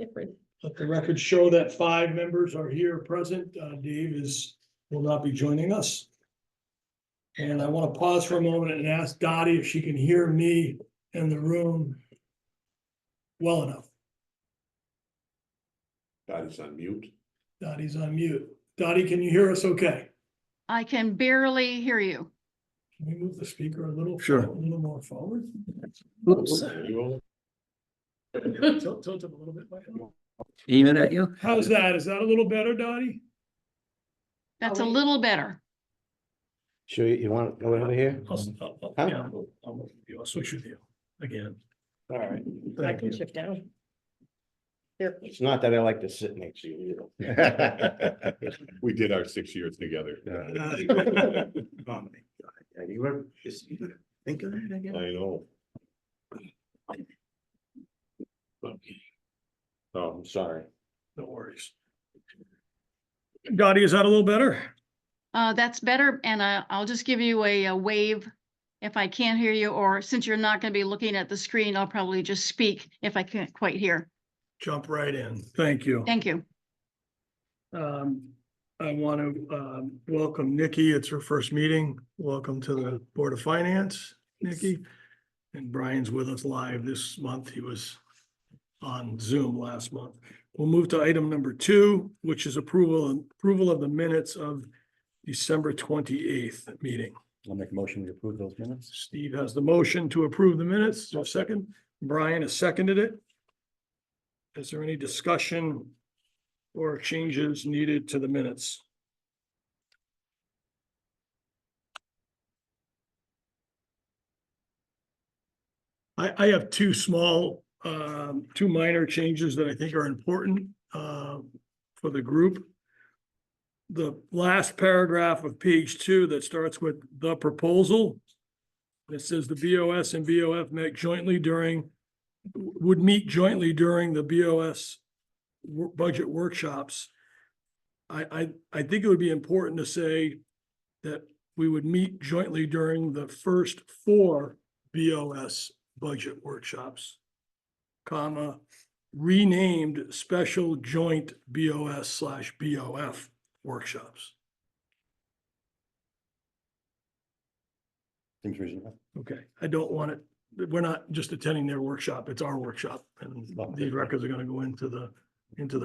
different. Let the record show that 5 members are here present. Dave will not be joining us. And I want to pause for a moment and ask Dottie if she can hear me in the room well enough. Dottie's on mute. Dottie's on mute. Dottie, can you hear us okay? I can barely hear you. Can we move the speaker a little? Sure. A little more forward? Oops. You Tilt it a little bit. Mike. Aiming at you? How's that? Is that a little better, Dottie? That's a little better. Sure, you want to go over here? I'll Huh? yeah, I'll move with you. I'll switch with you again. All right. I Thank can you. shift down. Here. It's not that I like to sit next to you either. We did our 6 years together. Oh, my God. You ever just think of that again? I know. Oh, I'm sorry. No worries. Dottie, is that a little better? That's better, and I'll just give you a wave if I can't hear you, or since you're not going to be looking at the screen, I'll probably just speak if I can't quite hear. Jump right in. Thank you. Thank you. I want to welcome Nikki. It's her first meeting. Welcome to the Board of Finance, Nikki. And Brian's with us live this month. He was on Zoom last month. We'll move to item number 2, which is approval of the minutes of December 28th meeting. I'll make a motion to approve those minutes. Steve has the motion to approve the minutes. Is there a second? Brian has seconded it. Is there any discussion or changes needed to the minutes? I have 2 small, 2 minor changes that I think are important for the group. The last paragraph of page 2 that starts with the proposal. It says the BOS and BOF would meet jointly during the BOS budget workshops. I think it would be important to say that we would meet jointly during the first 4 BOS budget workshops, comma, renamed special joint BOS/BOF workshops. Seems reasonable. Okay, I don't want it, we're not just attending their workshop, it's our workshop, and these records are gonna go into the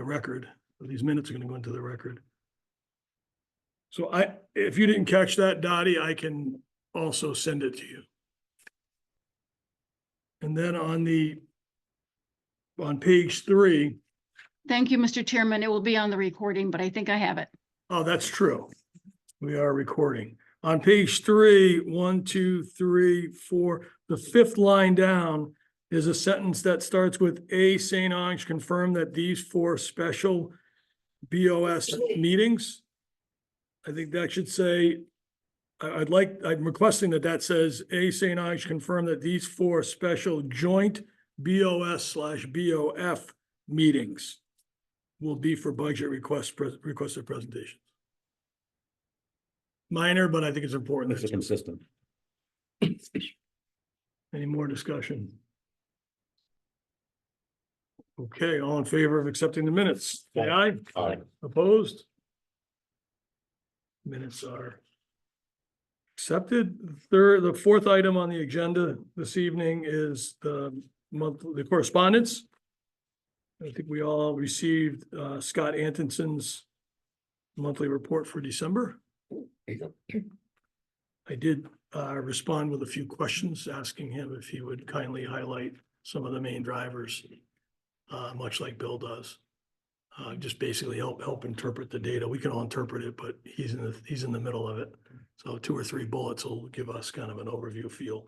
record. These minutes are gonna go into the record. So if you didn't catch that, Dottie, I can also send it to you. And then on page 3, Thank you, Mr. Chairman. It will be on the recording, but I think I have it. oh, that's true. We are recording. On page 3, 1, 2, 3, 4, the 5th line down is a sentence that starts with A. St. Ange confirmed that these 4 special BOS meetings. I think that should say, I'm requesting that says A. St. Ange confirmed that these 4 special joint BOS/BOF meetings will be for budget requested presentations. Minor, but I think it's important. This is consistent. Any more discussion? Okay, all in favor of accepting the minutes, say aye. Aye. Opposed? Minutes are accepted. The 4th item on the agenda this evening is the correspondence. I think we all received Scott Antonson's monthly report for December. I did respond with a few questions, asking him if he would kindly highlight some of the main drivers, much like Bill does. Just basically help interpret the data. We can all interpret it, but he's in the middle of it. So 2 or 3 bullets will give us kind of an overview feel.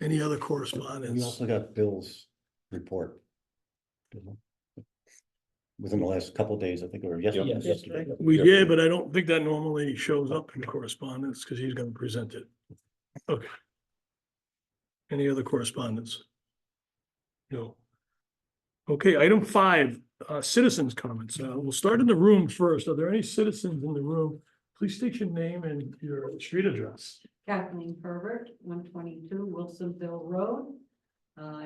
Any other We correspondence? also got Bill's report. Within the last couple of days, I think, or yesterday. Yep. yesterday. We did, but I don't think that normally shows up in correspondence because he's going to present it. Okay. Any other correspondence? No. Okay, item 5, citizens' comments. We'll start in the room first. Are there any citizens in the room? Please state your name and your street address. Kathleen Herbert, 122 Wilsonville Road,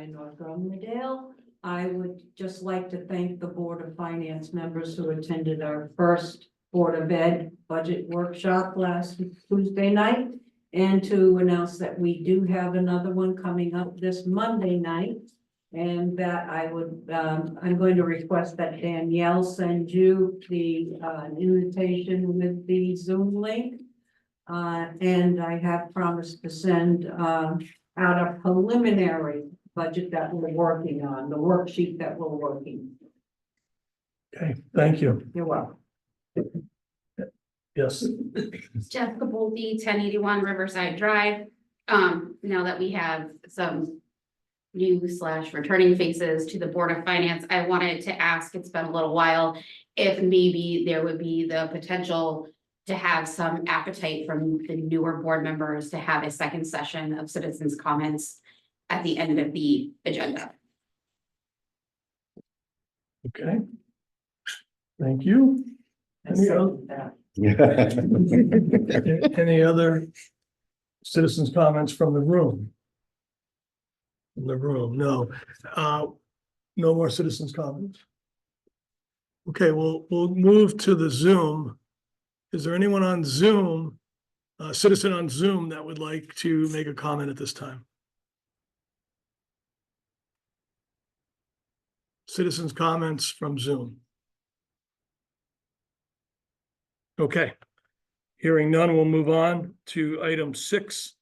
in North Romneyville. I would just like to thank the Board of Finance members who attended our first Board of Ed budget workshop last Tuesday night. And to announce that we do have another one coming up this Monday night. And that I'm going to request that Danielle send you the invitation with the Zoom link. And I have promised to send out a preliminary budget that we're working on, the worksheet that we're working. Okay, thank you. You're welcome. Yes, Jessica Bolte, 1081 Riverside Drive. Now that we have some new / returning faces to the Board of Finance, I wanted to ask, it's been a little while, if maybe there would be the potential to have some appetite from the newer board members to have a second session of citizens' comments at the end of the agenda. okay. Thank you. I Any second that. Any other citizens' comments from the room? In the room, no. No more citizens' comments. Okay, we'll move to the Zoom. Is there anyone on Zoom, a citizen on Zoom that would like to make a comment at this time? Citizens' comments from Zoom. Okay. Hearing none, we'll move on to item 6.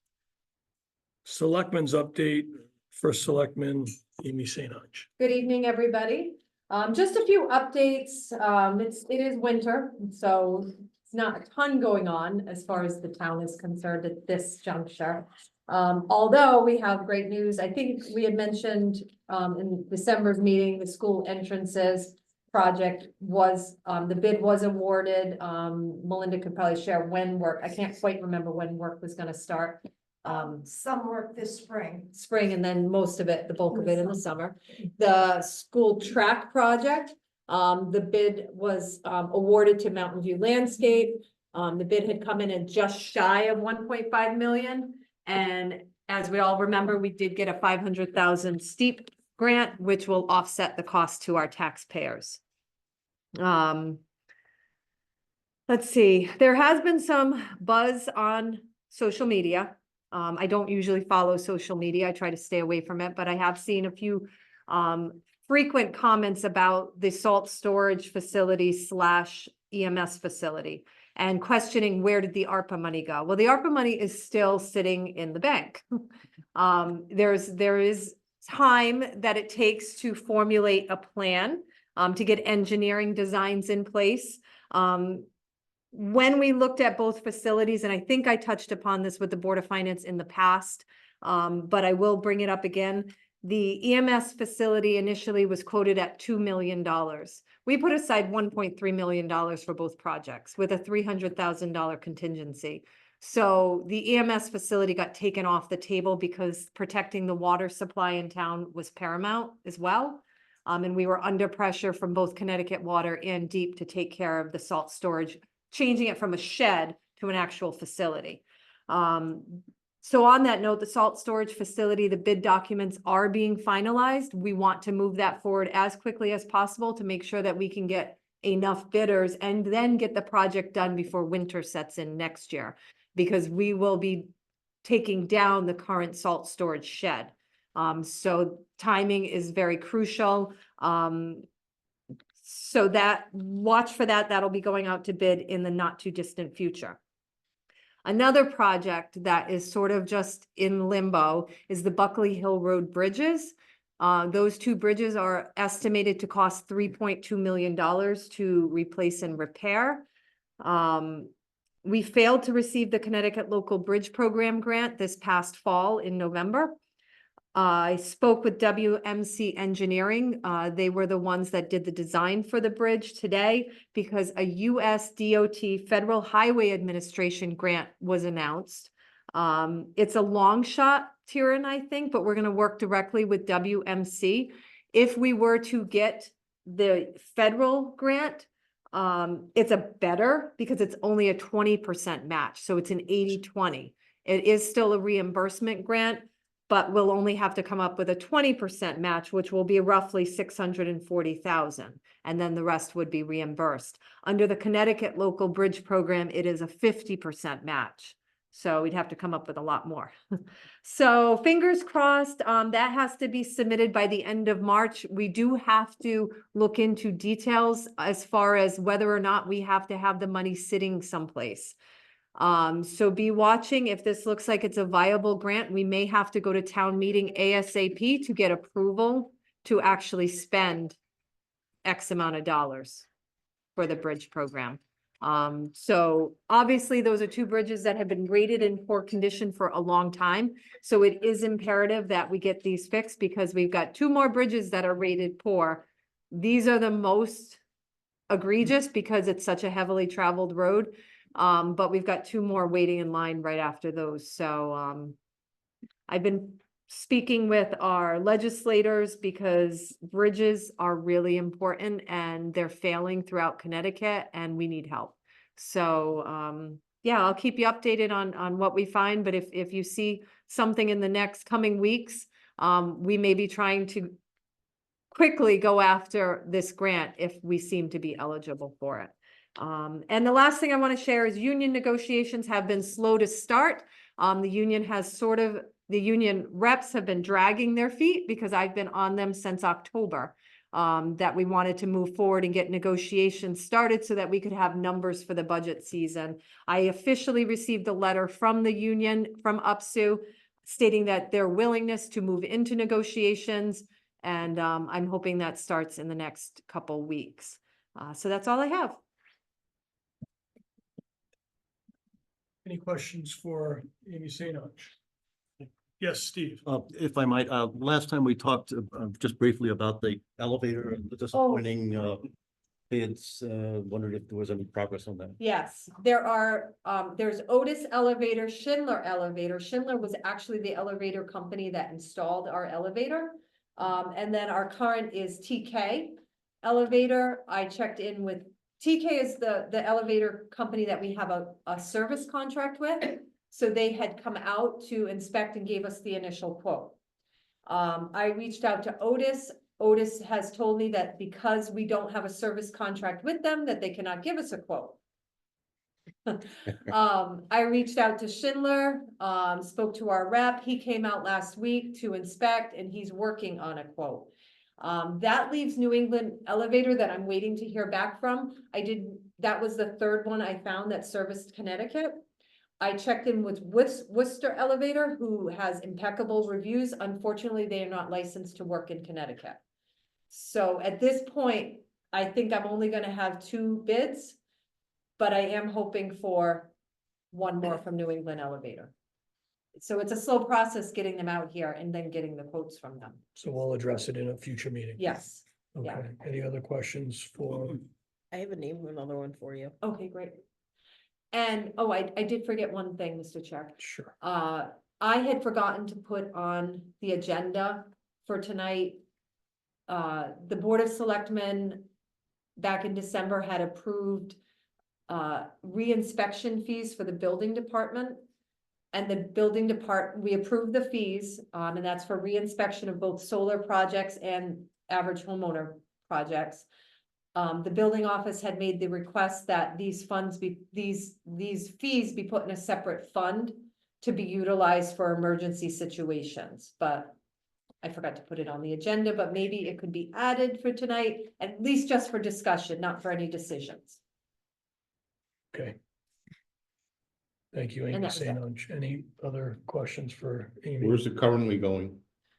Selectmen's update for Selectman Amy St. Ange. Good evening, everybody. Just a few updates. It is winter, so it's not a ton going on as far as the town is concerned at this juncture. Although we have great news, I think we had mentioned in December's meeting, the school entrances project was, the bid was awarded. Melinda could probably share when work, I can't quite remember when work was gonna start. Some work this spring. Spring, and then most of it, the bulk of it in the summer. The school track project, the bid was awarded to Mountain View Landscape. The bid had come in at just shy of 1.5 million. And as we all remember, we did get a 500,000 steep grant, which will offset the cost to our taxpayers. Let's see, there has been some buzz on social media. I don't usually follow social media. I try to stay away from it, but I have seen a few frequent comments about the salt storage facility / EMS facility and questioning where did the ARPA money go? Well, the ARPA money is still sitting in the bank. There is time that it takes to formulate a plan, to get engineering designs in place. When we looked at both facilities, and I think I touched upon this with the Board of Finance in the past, but I will bring it up again. The EMS facility initially was quoted at $2 million. We put aside $1.3 million for both projects with a $300,000 contingency. So the EMS facility got taken off the table because protecting the water supply in town was paramount as well. And we were under pressure from both Connecticut Water and Deep to take care of the salt storage, changing it from a shed to an actual facility. So on that note, the salt storage facility, the bid documents are being finalized. We want to move that forward as quickly as possible to make sure that we can get enough bidders and then get the project done before winter sets in next year, because we will be taking down the current salt storage shed. So timing is very crucial. So that, watch for that. That'll be going out to bid in the not too distant future. Another project that is sort of just in limbo is the Buckley Hill Road bridges. Those two bridges are estimated to cost $3.2 million to replace and repair. We failed to receive the Connecticut Local Bridge Program grant this past fall in November. I spoke with WMC Engineering. They were the ones that did the design for the bridge today because a US DOT Federal Highway Administration grant was announced. It's a long shot, Tyrion, I think, but we're going to work directly with WMC. If we were to get the federal grant, it's a better because it's only a 20% match. So it's an 80-20. It is still a reimbursement grant, but we'll only have to come up with a 20% match, which will be roughly 640,000. And then the rest would be reimbursed. Under the Connecticut Local Bridge Program, it is a 50% match. So we'd have to come up with a lot more. So fingers crossed, that has to be submitted by the end of March. We do have to look into details as far as whether or not we have to have the money sitting someplace. So be watching. If this looks like it's a viable grant, we may have to go to town meeting ASAP to get approval to actually spend X amount of dollars for the bridge program. So obviously those are two bridges that have been rated in poor condition for a long time. So it is imperative that we get these fixed because we've got two more bridges that are rated poor. These are the most egregious because it's such a heavily traveled road. But we've got two more waiting in line right after those. So, I've been speaking with our legislators because bridges are really important and they're failing throughout Connecticut and we need help. So, yeah, I'll keep you updated on what we find, but if you see something in the next coming weeks, we may be trying to quickly go after this grant if we seem to be eligible for it. And the last thing I want to share is union negotiations have been slow to start. The union reps have been dragging their feet because I've been on them since October. That we wanted to move forward and get negotiations started so that we could have numbers for the budget season. I officially received a letter from the union, from UPSU, stating that their willingness to move into negotiations. And I'm hoping that starts in the next couple weeks. So that's all I have. Any questions for Amy St. Ange? Yes, Steve. If I might, last time we talked just briefly about the elevator and the disappointing bids, wondered if there was any progress on that. Yes, there's Otis Elevator, Schindler Elevator. Schindler was actually the elevator company that installed our elevator. And then our current is TK Elevator. I checked in with TK is the elevator company that we have a service contract with. So they had come out to inspect and gave us the initial quote. I reached out to Otis. Otis has told me that because we don't have a service contract with them, that they cannot give us a quote. I reached out to Schindler, spoke to our rep. He came out last week to inspect and he's working on a quote. That leaves New England Elevator that I'm waiting to hear back from. That was the third one I found that serviced Connecticut. I checked in with Worcester Elevator, who has impeccable reviews. Unfortunately, they are not licensed to work in Connecticut. So at this point, I think I'm only gonna have two bids, but I am hoping for one more from New England Elevator. So it's a slow process getting them out here and then getting the quotes from them. So we'll address it in a future meeting. Yes. yeah. Okay, any other questions for, I have another one for you. Okay, great. And, oh, I did forget one thing, Mr. Chair. sure, I had forgotten to put on the agenda for tonight. The Board of Selectmen back in December had approved re-inspection fees for the building department. And the building department, we approved the fees, and that's for re-inspection of both solar projects and average homeowner projects. The building office had made the request that these fees be put in a separate fund to be utilized for emergency situations, but I forgot to put it on the agenda, but maybe it could be added for tonight, at least just for discussion, not for any decisions. okay. Thank you, And Amy that was St. it. Ange. Any other questions for Amy? Where's it currently going?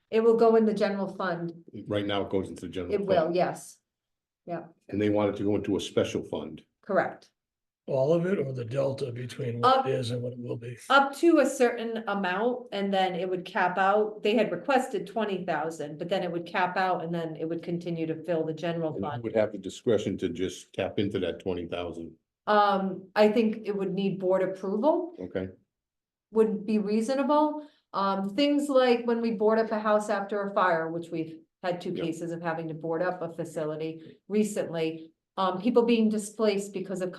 It will go in the general fund. Right now, it goes into the general. It fund. will, yes, And they want it to go into a special fund. correct. All of it or the delta between what it is and what it will be? Up to a certain amount, and then it would cap out. They had requested 20,000, but then it would cap out and then it would continue to fill the general And I fund. would have the discretion to just tap into that 20,000, I think it would need board approval, okay? would be reasonable. Things like when we board up a house after a fire, which we've had two Yep. cases of having to board up a facility recently. people being displaced because of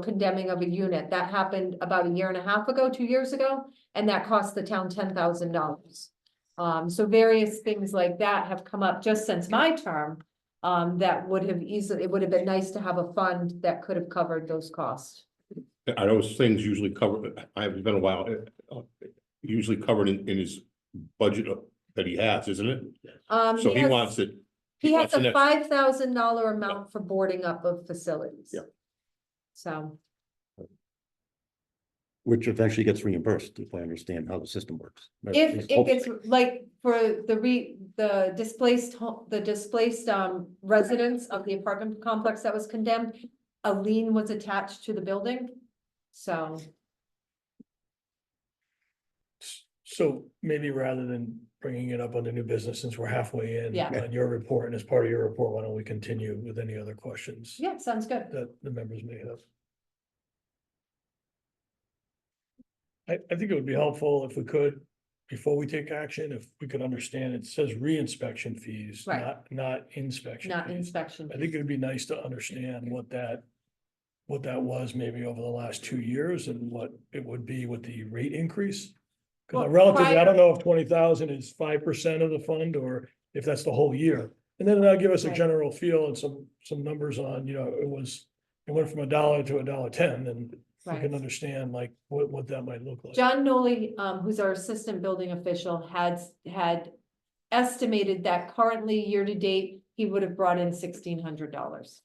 condemning of a unit. That happened about a year and a half ago, 2 years ago, and that cost the town $10,000. So various things like that have come up just since my term. That would have easily, it would have been nice to have a fund that could have covered those costs. Are those things usually covered, it's been a while, usually covered in his budget that he has, isn't it? So he has- wants it. He has wants the a next- $5,000 amount for boarding up of facilities. Yeah. So, Which eventually gets reimbursed, if I understand how the system works. if it gets, like, for the displaced residents of the apartment complex that was condemned, a lien was attached to the building. So, So maybe rather than bringing it up on the new business, since we're halfway in Yeah. on your report, and as part of your report, why don't we continue with any other questions yeah, sounds good. that the members may have? I think it would be helpful if we could, before we take action, if we could understand, it says re-inspection fees, Right. not inspection. Not fees. inspection. I think it would be nice to understand what that was maybe over the last 2 years and what it would be with the rate increase. Cause Well, relatively, I prior- don't know if 20,000 is 5% of the fund or if that's the whole year. And then that'll give us a Right. general feel and some numbers on, it went from $1 to $1.10, and we Right. can understand like what that might look like. John Nolly, who's our assistant building official, had estimated that currently year to date, he would have brought in $1,600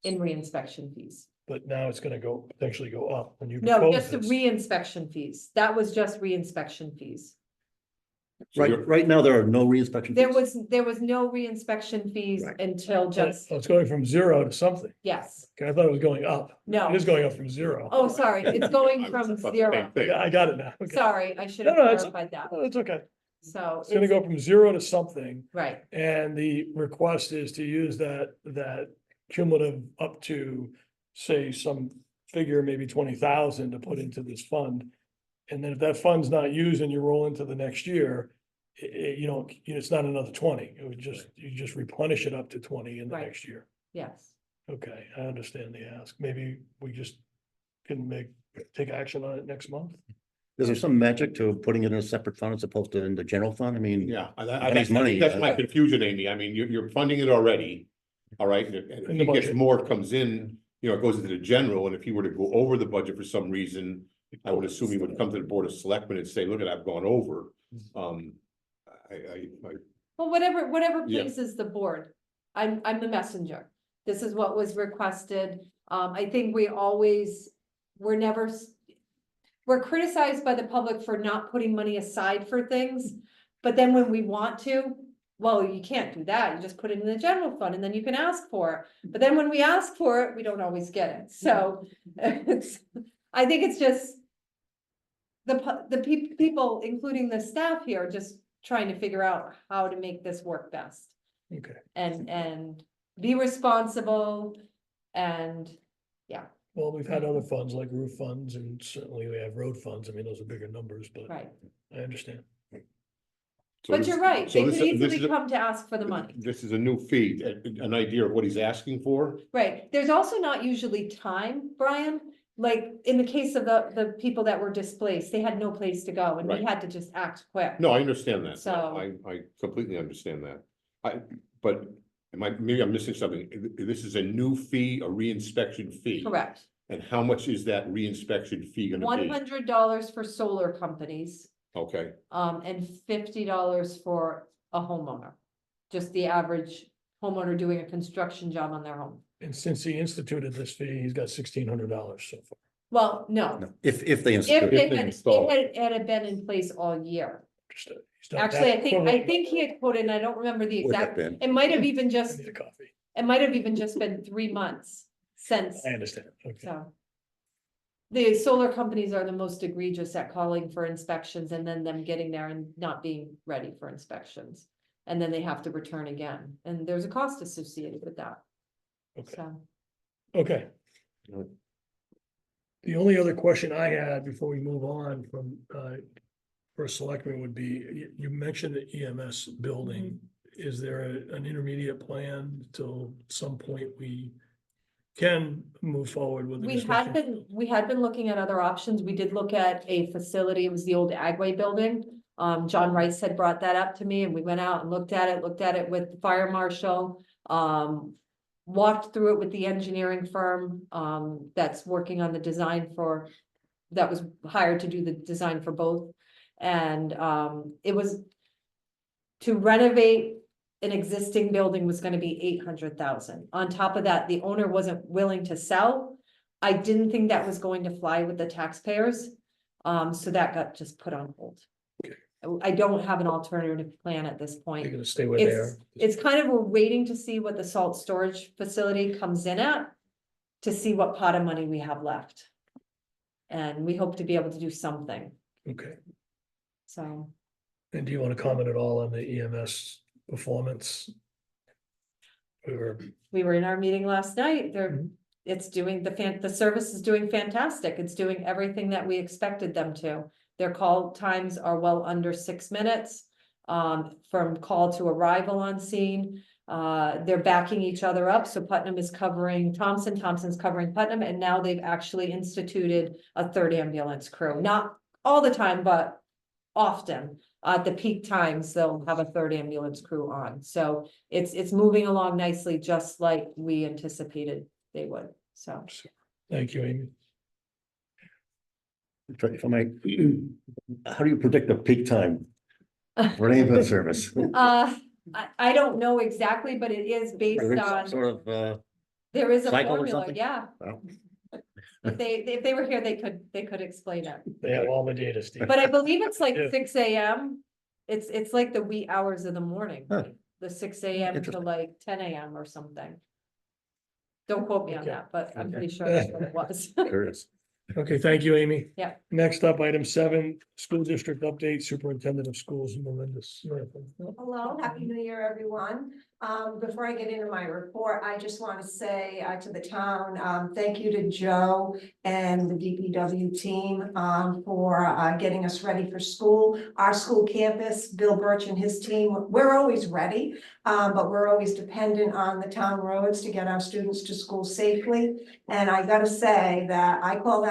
in re-inspection fees. But now it's gonna potentially go up when you. No, propose just the this. re-inspection fees. That was just re-inspection fees. So you're- Right now, there are no reinspection. There fees. was no re-inspection fees Right. until just, Oh, it's going from 0 to something. yes, Okay, I thought it was going up. no. It is going up from 0. Oh, sorry, it's going I from was about the zero. same thing. Yeah, I got it now. Okay. Sorry, I should No, have no, it's- clarified that. Oh, it's okay. So, It's gonna go from 0 to something, right, and the request is to use that cumulative up to, say, some figure, maybe 20,000 to put into this fund. And then if that fund's not used and you roll into the next year, it's not another 20. It would you just replenish it up to 20 in the Right. next year. yes. Okay, I understand the ask. Maybe we just can take action on it next month. Is there some magic to putting it in a separate fund as opposed to in the general fund? I mean. Yeah, Money's money. that's my confusion, Amy. I mean, you're funding it already. All right, and In if the he gets budget. more comes in, it goes into the general, and if he were to go over the budget for some reason, I would assume he would come to the Board of Selectmen and say, look, I've gone over. I Well, whatever Yeah. pleases the board. I'm the messenger. This is what was requested. I think we're criticized by the public for not putting money aside for things. But then when we want to, well, you can't do that. You just put it in the general fund and then you can ask for it. But then when we ask for it, we don't always get it. So I think it's just the people, including the staff here, just trying to figure out how to make this work best Okay, and be responsible and, well, we've had other funds like roof funds, and certainly we have road funds. I mean, those are bigger numbers, but right. I understand. so But this- you're right. so They this- could this easily is a- come to ask for the money. This is a new fee, an idea of what he's asking for. Right. There's also not usually time, Brian. Like in the case of the people that were displaced, they had no place to go and we Right. had to just act quick. No, I understand that. So- I completely understand that. But maybe I'm missing something. This is a new fee, a re-inspection fee. Correct. And how much is that re-inspection fee gonna be? $100 for solar companies, Okay, and $50 for a homeowner. Just the average homeowner doing a construction job on their home. And since he instituted this fee, he's got $1,600 so far. Well, no, No, if they. if institute it. it had, installed. it had been in place all year. Understood. He's done Actually, that. I think he had quoted, and I don't remember the Would have exact, been. it might have even I just, need a coffee. it might have even just been 3 months since, I understand. Okay. so. The solar companies are the most egregious at calling for inspections and then them getting there and not being ready for inspections. And then they have to return again, and there's a cost associated with that, Okay. so. Okay. Good. The only other question I had before we move on from first selectman would be, you mentioned the EMS building. is there an intermediate plan till some point we can move forward with the discussion? We had been looking at other options. We did look at a facility. It was the old Agway building. John Rice had brought that up to me and we went out and looked at it with the fire marshal. Walked through it with the engineering firm, that's working on the design that was hired to do the design for both. And, it was to renovate an existing building was gonna be 800,000. On top of that, the owner wasn't willing to sell. I didn't think that was going to fly with the taxpayers. So that got just put on hold. Okay. I don't have an alternative plan at this point. You're gonna stay where they It's, are? it's kind of, we're waiting to see what the salt storage facility comes in at, to see what pot of money we have left. And we hope to be able to do something, Okay, so. and do you want to comment at all on the EMS performance? Or, We were in our meeting last night, Mhm. it's doing, the service is doing fantastic, it's doing everything that we expected them to. Their call times are well under 6 minutes, from call to arrival on scene. They're backing each other up, so Putnam is covering Thompson, Thompson's covering Putnam, and now they've actually instituted a third ambulance crew. Not all the time, but often. At the peak times, they'll have a third ambulance crew on, so it's moving along nicely, just like we anticipated they would, so. thank you, Amy. If I might, how do you predict the peak time for an ambulance service? I don't know exactly, but it is based There is some on, sort of, there is a cycle or formula, something? yeah. Well. If they were here, they could explain it, They have all the data, Steve. but I believe it's like Yeah. 6 AM. It's like the wee hours of the morning, Huh. the 6 AM to Interesting. like 10 AM or something. Don't quote me on Okay. that, but I'm Okay. pretty sure that's what it was. curious. Okay, thank you, Amy. Yeah. Next up, item 7, school district update, superintendent of schools, Melinda Smith. Hello, happy new year, everyone. Before I get into my report, I just want to say to the town, thank you to Joe and the DPW team for getting us ready for school. Our school campus, Bill Birch and his team, we're always ready, but we're always dependent on the town roads to get our students to school safely. And I gotta say that I call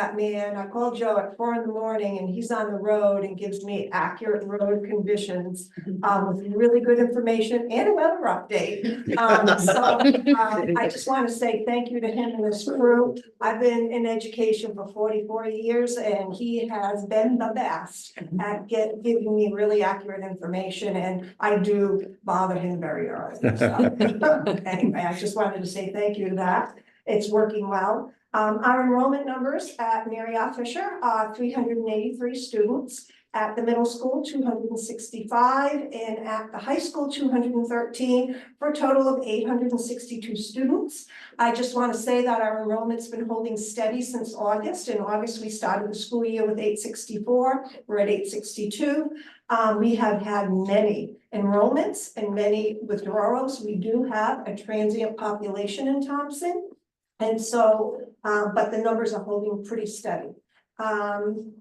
Joe at 4 a.m. and he's on the road and gives me accurate road conditions with really good information and a weather update. I just want to say thank you to him and his crew. I've been in education for 44 years and he has been the best at giving me really accurate information, and I do bother him very early. So, anyway, I just wanted to say thank you to that. It's working well. Our enrollment numbers at Marriott Fisher are 383 students. At the middle school, 265, and at the high school, 213, for a total of 862 students. I just want to say that our enrollment's been holding steady since August. In August, we started the school year with 864. We're at 862. We have had many enrollments and many withdrawals. We do have a transient population in Thompson. And so, but the numbers are holding pretty steady.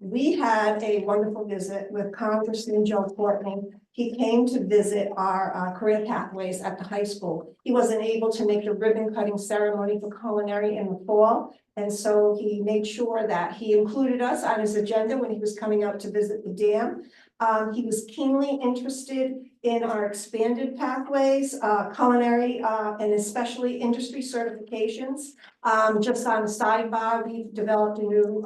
We had a wonderful visit with Congressman Joe Courtney. He came to visit our career pathways at the high school. He wasn't able to make the ribbon cutting ceremony for culinary in the fall. And so he made sure that he included us on his agenda when he was coming out to visit the dam. He was keenly interested in our expanded pathways, culinary, and especially industry certifications. Just on a sidebar, we've developed a new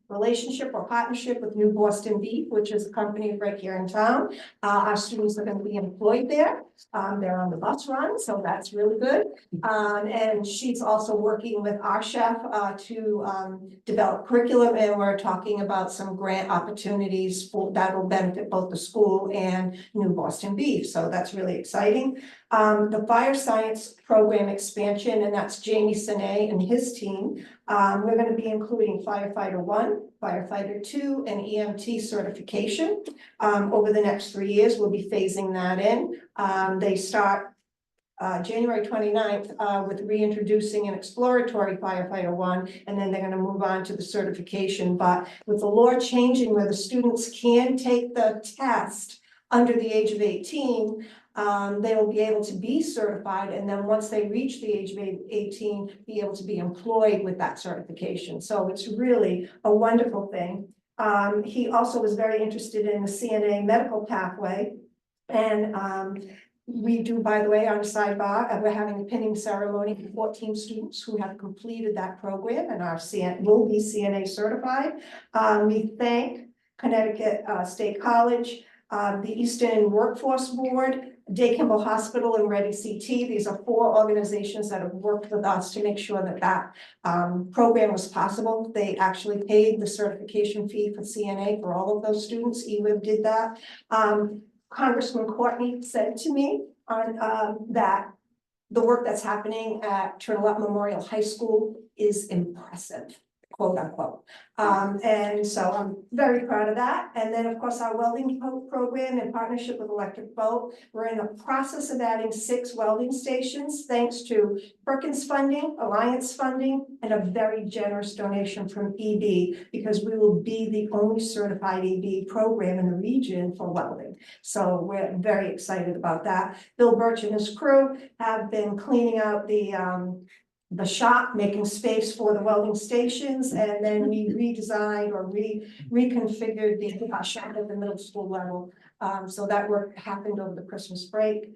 relationship or partnership with New Boston Beef, which is a company right here in town. Our students are going to be employed there. They're on the bus run, so that's really good. And she's also working with our chef to develop curriculum, and we're talking about some grant opportunities that will benefit both the school and New Boston Beef. So that's really exciting. The fire science program expansion, and that's Jamie Sine and his team. We're going to be including firefighter 1, firefighter 2, and EMT certification. Over the next 3 years, we'll be phasing that in. They start January 29th with reintroducing an exploratory firefighter 1, and then they're going to move on to the certification. But with the law changing where the students can take the test under the age of 18, they will be able to be certified, and then once they reach the age of 18, be able to be employed with that certification. So it's really a wonderful thing. He also was very interested in the CNA medical pathway. And we do, by the way, on a sidebar, we're having a pinning ceremony for 14 students who have completed that program and will be CNA certified. We thank Connecticut State College, the Eastern Workforce Board, Day Kimball Hospital, and Ready CT. These are 4 organizations that have worked with us to make sure that that program was possible. They actually paid the certification fee for CNA for all of those students. EWIB did that. Congressman Courtney said to me on that the work that's happening at Turtle Memorial High School is impressive, quote unquote. And so I'm very proud of that. And then, of course, our welding program in partnership with Electric Boat, we're in the process of adding 6 welding stations, thanks to Perkins funding, Alliance funding, and a very generous donation from EB, because we will be the only certified EB program in the region for welding. So we're very excited about that. Bill Birch and his crew have been cleaning out the shop, making space for the welding stations, and then we redesigned or reconfigured the shop at the middle school level. So that work happened over the Christmas break.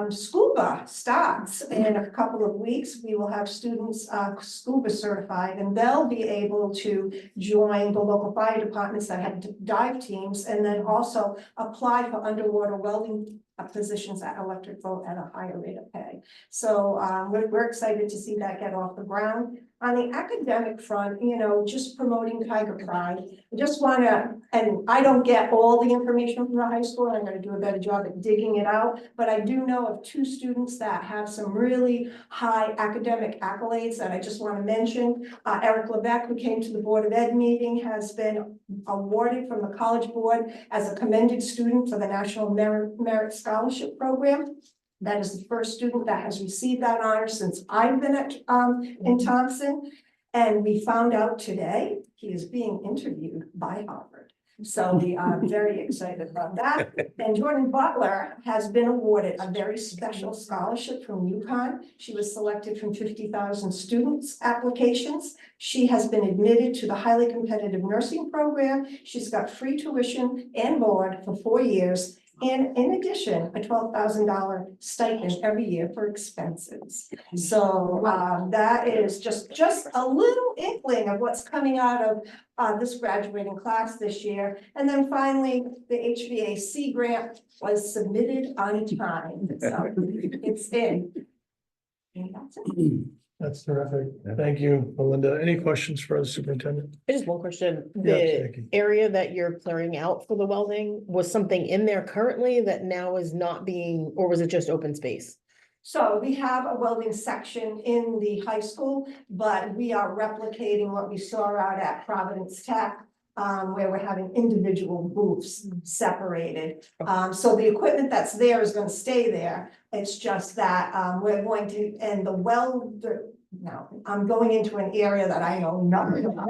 Scuba starts in a couple of weeks. We will have students scuba certified, and they'll be able to join the local fire departments that have dive teams, and then also apply for underwater welding positions at Electric Boat at a higher rate of pay. So we're excited to see that get off the ground. On the academic front, you know, just promoting Tiger Pride. I just want to, and I don't get all the information from the high school, and I'm going to do a better job at digging it out, but I do know of 2 students that have some really high academic accolades that I just want to mention. Eric Lebec, who came to the Board of Ed meeting, has been awarded from the College Board as a commended student for the National Merit Scholarship Program. That is the first student that has received that honor since I've been at in Thompson. And we found out today he is being interviewed by Harvard. So we are very excited about that. And Jordan Butler has been awarded a very special scholarship from UConn. She was selected from 50,000 students' applications. She has been admitted to the highly competitive nursing program. She's got free tuition and board for 4 years. And in addition, a $12,000 stipend every year for expenses. So that is just a little inkling of what's coming out of this graduating class this year. And then finally, the HVAC grant was submitted on time. So it's in. And that's it. That's terrific. Thank you, Melinda. Any questions for the superintendent? Just one question, Yeah, the thank you. area that you're clearing out for the welding, was something in there currently that now is not being, or was it just open space? So we have a welding section in the high school, but we are replicating what we saw out at Providence Tech, where we're having individual booths separated. So the equipment that's there is going to stay there. It's just that we're going to, and the welder, now I'm going into an area that I know nothing about.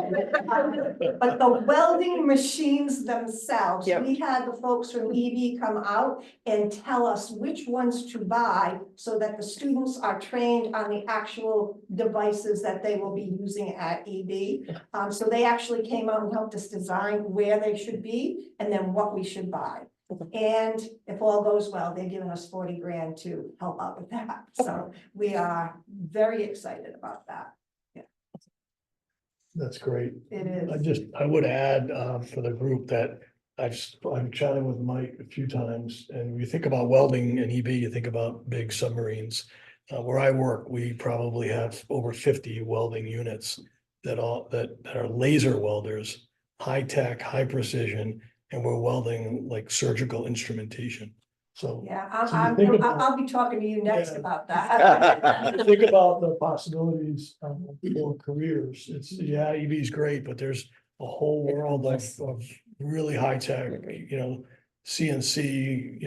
But the welding machines themselves, Yep. we had the folks from EB come out and tell us which ones to buy so that the students are trained on the actual devices that they will be using at EB. So they actually came out and helped us design where they should be and then what we should buy. And if all goes well, they're giving us 40 grand to help out with that. So we are very excited about that. That's great. It is. I would add for the group that I'm chatting with Mike a few times, and when you think about welding and EB, you think about big submarines. Where I work, we probably have over 50 welding units that are laser welders, high tech, high precision, and we're welding like surgical instrumentation. So Yeah, So you think about- I'll be talking to you next Yeah. about that. think about the possibilities for careers. EB is great, but there's a whole world of really high tech, CNC,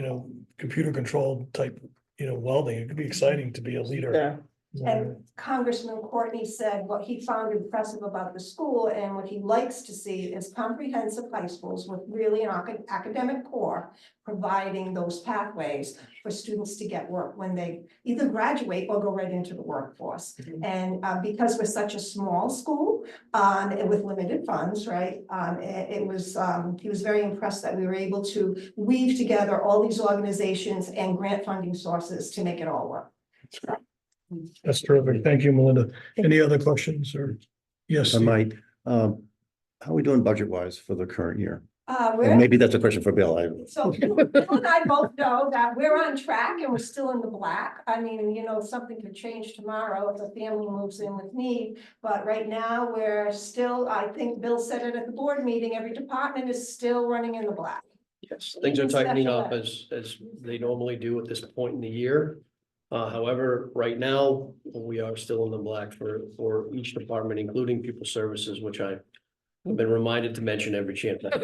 computer controlled type, welding. It could be exciting to be a leader. Yeah. And Congressman Courtney said what he found impressive about the school and what he likes to see is comprehensive high schools with really an academic core, providing those pathways for students to get work when they either graduate or go right into the workforce. And because we're such a small school, and with limited funds, right? It was, he was very impressed that we were able to weave together all these organizations and grant funding sources to make it all work. That's terrific. Thank you, Melinda. Any other questions or? Yes. I Steve? might, how are we doing budget wise for the current year? And We're, maybe that's a question for Bill. so Bill and I both know that we're on track and we're still in the black. I mean, you know, something could change tomorrow if a family moves in with need. But right now, we're still, I think Bill said it at the board meeting, every department is still running in the black. Yes, things are Even tightening special up ed. as they normally do at this point in the year. However, right now, we are still in the black for each department, including pupil services, which I've been reminded to mention every chance. So at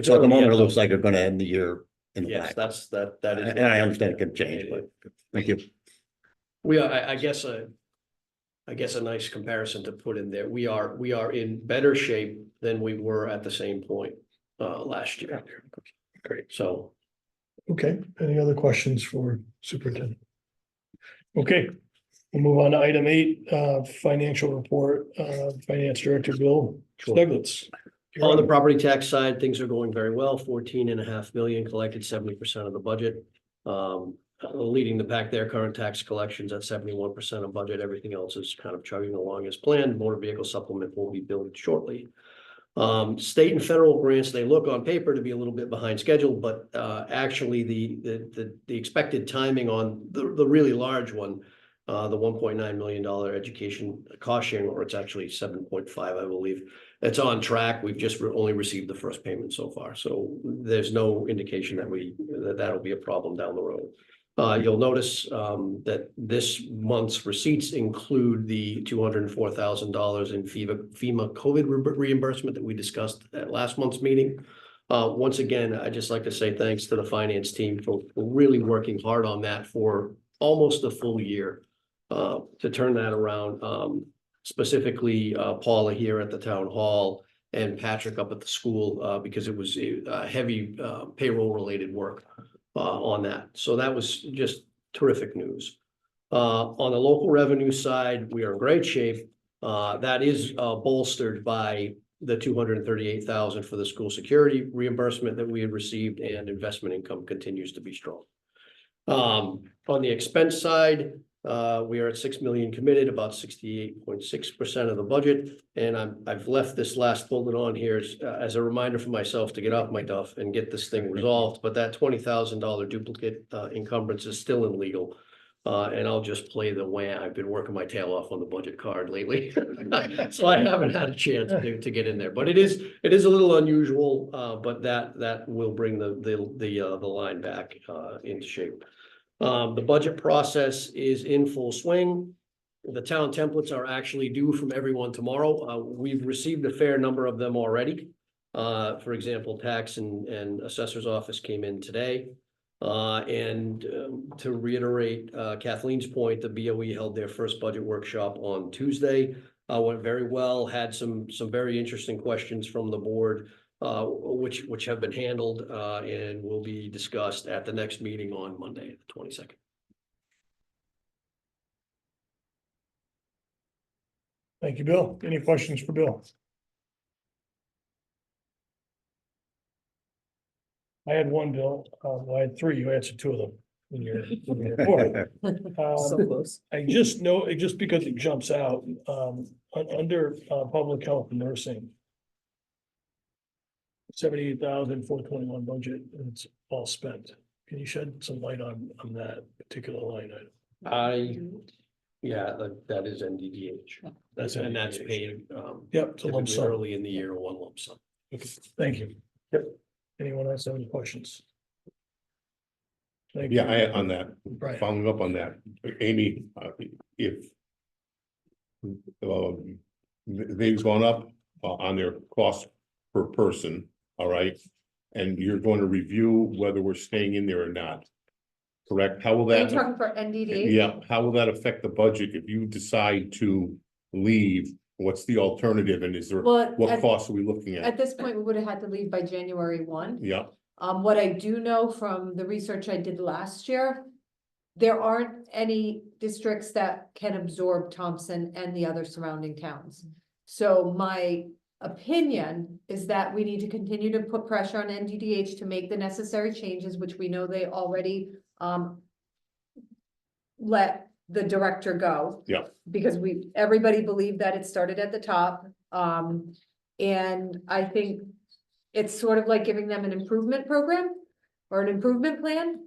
the moment, it looks like we're gonna end the year in the Yes, black. that is. And I understand it can change, but thank you. We are, I guess a nice comparison to put in there. We are in better shape than we were at the same point last year. Great. So. Okay, any other questions for superintendent? Okay, we'll move on to item 8, financial report, finance director Bill Stiglitz. You're On the on. property tax side, things are going very well. 14.5 million collected, 70% of the budget. Leading the pack there, current tax collections at 71% of budget. Everything else is kind of chugging along as planned. Motor vehicle supplement will be billed shortly. State and federal grants, they look on paper to be a little bit behind schedule, but actually the expected timing on the really large one, the $1.9 million education cost sharing, or it's actually 7.5, I believe. It's on track. We've just only received the first payment so far, so there's no indication that that'll be a problem down the road. You'll notice that this month's receipts include the $204,000 in FEMA COVID reimbursement that we discussed at last month's meeting. Once again, I'd just like to say thanks to the finance team for really working hard on that for almost a full year to turn that around. Specifically, Paula here at the town hall and Patrick up at the school because it was heavy payroll related work. On that. So that was just terrific news. On the local revenue side, we are in great shape. That is bolstered by the $238,000 for the school security reimbursement that we had received, and investment income continues to be strong. On the expense side, we are at 6 million committed, about 68.6% of the budget. And I've left this last bullet on here as a reminder for myself to get off my duff and get this thing resolved. But that $20,000 duplicate encumbrance is still in legal. And I'll just play the wham. I've been working my tail off on the budget card lately. So I haven't had a chance to get in there, but it is a little unusual, but that will bring the line back into shape. The budget process is in full swing. The town templates are actually due from everyone tomorrow. We've received a fair number of them already. For example, tax and assessor's office came in today. To reiterate Kathleen's point, the BOE held their first budget workshop on Tuesday. Went very well, had some very interesting questions from the board. Which have been handled and will be discussed at the next meeting on Monday, the 22nd. Thank you, Bill. Any questions for Bill? I had one, Bill. Well, I had 3. You answered 2 of them in your report. So close. I just know, just because it jumps out, under public health and nursing. 78,421 budget, and it's all spent. Can you shed some light on that particular line item? Yeah, that is NDDH. That's And that's NDDH. paid Yep, it's a lump typically sum. early in the year, one lump sum. Okay, thank you. Yep. Anyone else have any questions? Thank you. Yeah, on that, Right. following up on that, Amy, if they've gone up on their cost per person, all right, and you're going to review whether we're staying in there or not. correct? How will Are you that, talking for NDD? yeah, how will that affect the budget if you decide to leave? What's the alternative and is there, Well, what costs are we looking at at? this point, we would have had to leave by January 1. Yeah, What I do know from the research I did last year, there aren't any districts that can absorb Thompson and the other surrounding towns. So my opinion is that we need to continue to put pressure on NDDH to make the necessary changes, which we know they already let the director go. Yeah. Because everybody believed that it started at the top. And I think it's sort of like giving them an improvement program or an improvement plan.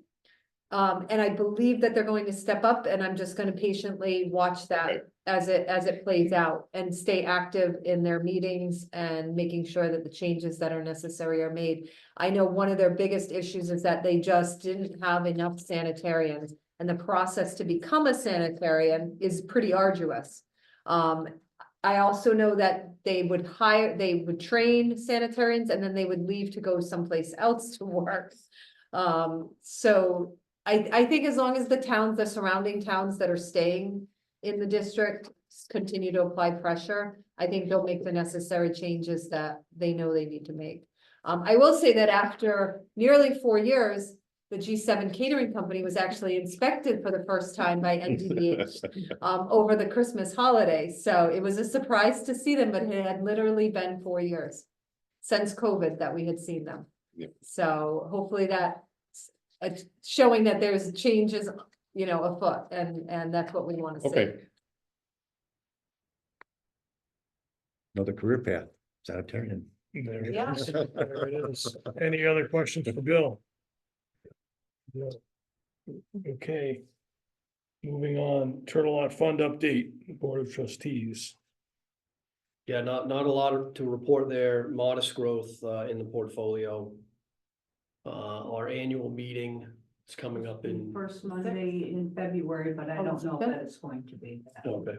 And I believe that they're going to step up, and I'm just gonna patiently watch that as it plays out and stay active in their meetings and making sure that the changes that are necessary are made. I know one of their biggest issues is that they just didn't have enough sanitarians, and the process to become a sanitarian is pretty arduous. I also know that they would train sanitarians and then they would leave to go someplace else to work. So I think as long as the surrounding towns that are staying in the district continue to apply pressure, I think they'll make the necessary changes that they know they need to make. I will say that after nearly 4 years, the G7 catering company was actually inspected for the first time by NDDH over the Christmas holiday. So it was a surprise to see them, but it had literally been 4 years since COVID that we had seen them. Yeah. So hopefully that's showing that there's changes, afoot, and that's what we want to see. okay. Another career path, sanitarian. There it Yeah. is. There it is. Any other questions for Bill? No. Okay. Moving on, Turtle Lot Fund update, Board of Trustees. Yeah, not a lot to report there, modest growth in the portfolio. Our annual meeting is coming up in. First Monday in February, but I don't know that it's going to be that. Okay.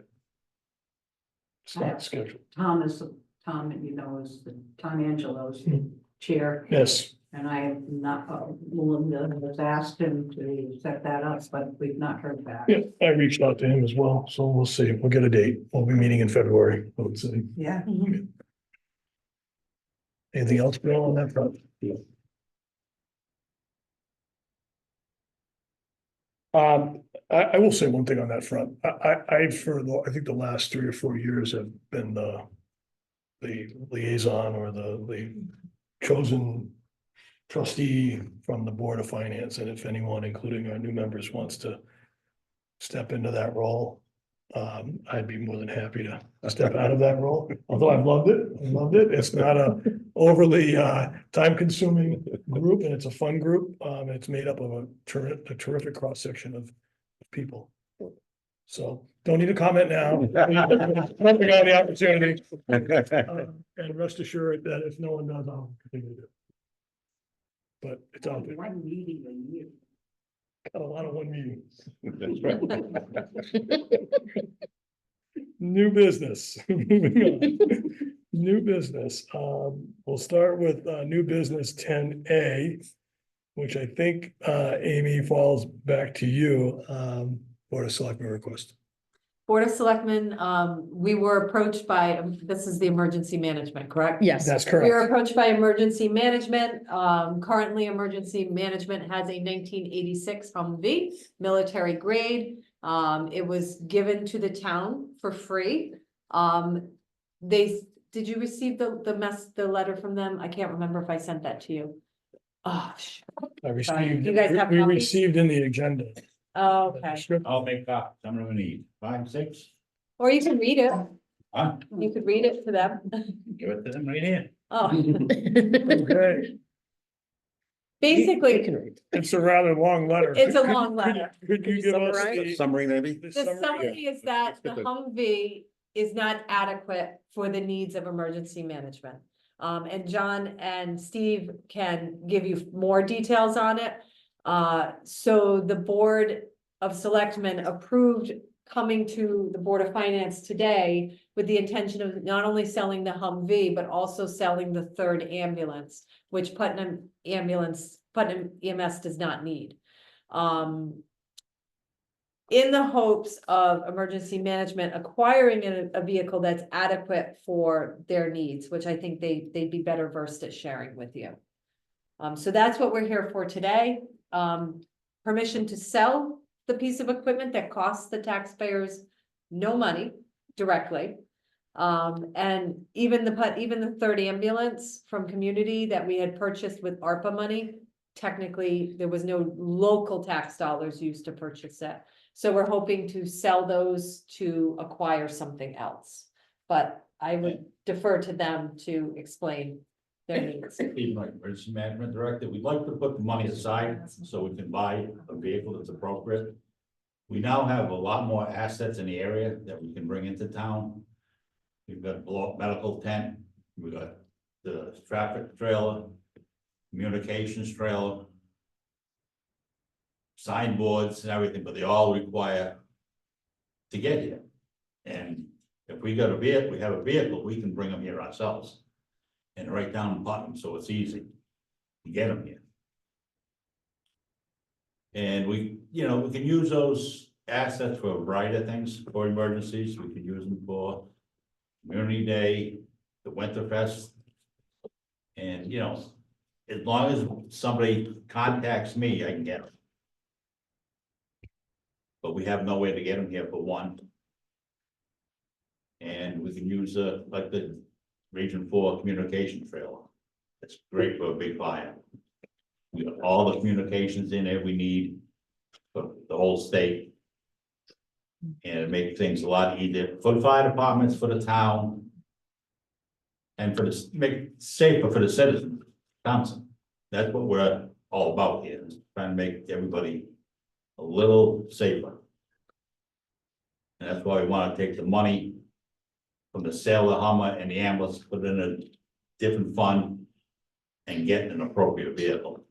It's not scheduled. Tom, is Tom Angelo's the chair, Yes, and I have not, Melinda has asked him to set that up, but we've not heard back. yeah, I reached out to him as well, so we'll see. We'll get a date. We'll be meeting in February, I would say. Yeah. Anything else, Bill, on that front? I will say one thing on that front. I think the last 3 or 4 years have been the liaison or the chosen trustee from the Board of Finance, and if anyone, including our new members, wants to step into that role, I'd be more than happy to step out of that role, although I've loved it. It's not a overly time-consuming group, and it's a fun group. It's made up of a terrific cross-section of people. So don't need to comment now. Never got the opportunity. And rest assured that if no one does, I'll continue to do it. But it's out there. One meeting a year. Got a lot of one meeting. That's right. New business. Moving on. New business. We'll start with new business 10A, which I think Amy falls back to you. Board of Selectmen request. Board of Selectmen, we were approached by, this is the emergency management, correct? Yes. That's We were correct. approached by emergency management. Currently, emergency management has a 1986 Humvee, military grade. It was given to the town for free. Did you receive the letter from them? I can't remember if I sent that to you. Oh, I received, You guys have we copies? received in the agenda. okay. I'll make copies. I'm gonna need 5, 6. Or you can read it. Huh? You could read it to them. Give it to them right here. Oh, Okay, basically, it's a rather long letter. it's a long letter. Could you you give us summarize? the? Summary, maybe? the The summary is that the Good. Humvee is not adequate for the needs of emergency management. And John and Steve can give you more details on it. So the Board of Selectmen approved coming to the Board of Finance today with the intention of not only selling the Humvee, but also selling the third ambulance, which Putnam EMS does not need. in the hopes of emergency management acquiring a vehicle that's adequate for their needs, which I think they'd be better versed at sharing with you. So that's what we're here for today. Permission to sell the piece of equipment that costs the taxpayers no money directly. And even the third ambulance from community that we had purchased with ARPA money, technically, there was no local tax dollars used to purchase it. So we're hoping to sell those to acquire something else. But I would defer to them to explain their needs. Being like emergency management director, we'd like to put the money aside so we can buy a vehicle that's appropriate. We now have a lot more assets in the area that we can bring into town. We've got medical tent, we've got the traffic trailer, communications trailer, signboards and everything, but they all require to get here. And if we got a vehicle, we have a vehicle, we can bring them here ourselves. And right down in Putnam, so it's easy to get them here. And we can use those assets for a variety of things, for emergencies, we can use them for Community Day, the Winterfest. And, as long as somebody contacts me, I can get them. But we have no way to get them here for one. And we can use like the Region 4 communication trailer. It's great for a big fire. We got all the communications in there we need for the whole state. And it makes things a lot easier for the fire departments, for the town. And make it safer for the citizens, Thompson. That's what we're all about here, is trying to make everybody a little safer. And that's why we want to take the money from the sale of the Hummer and the ambulance, put it in a different fund and get an appropriate vehicle.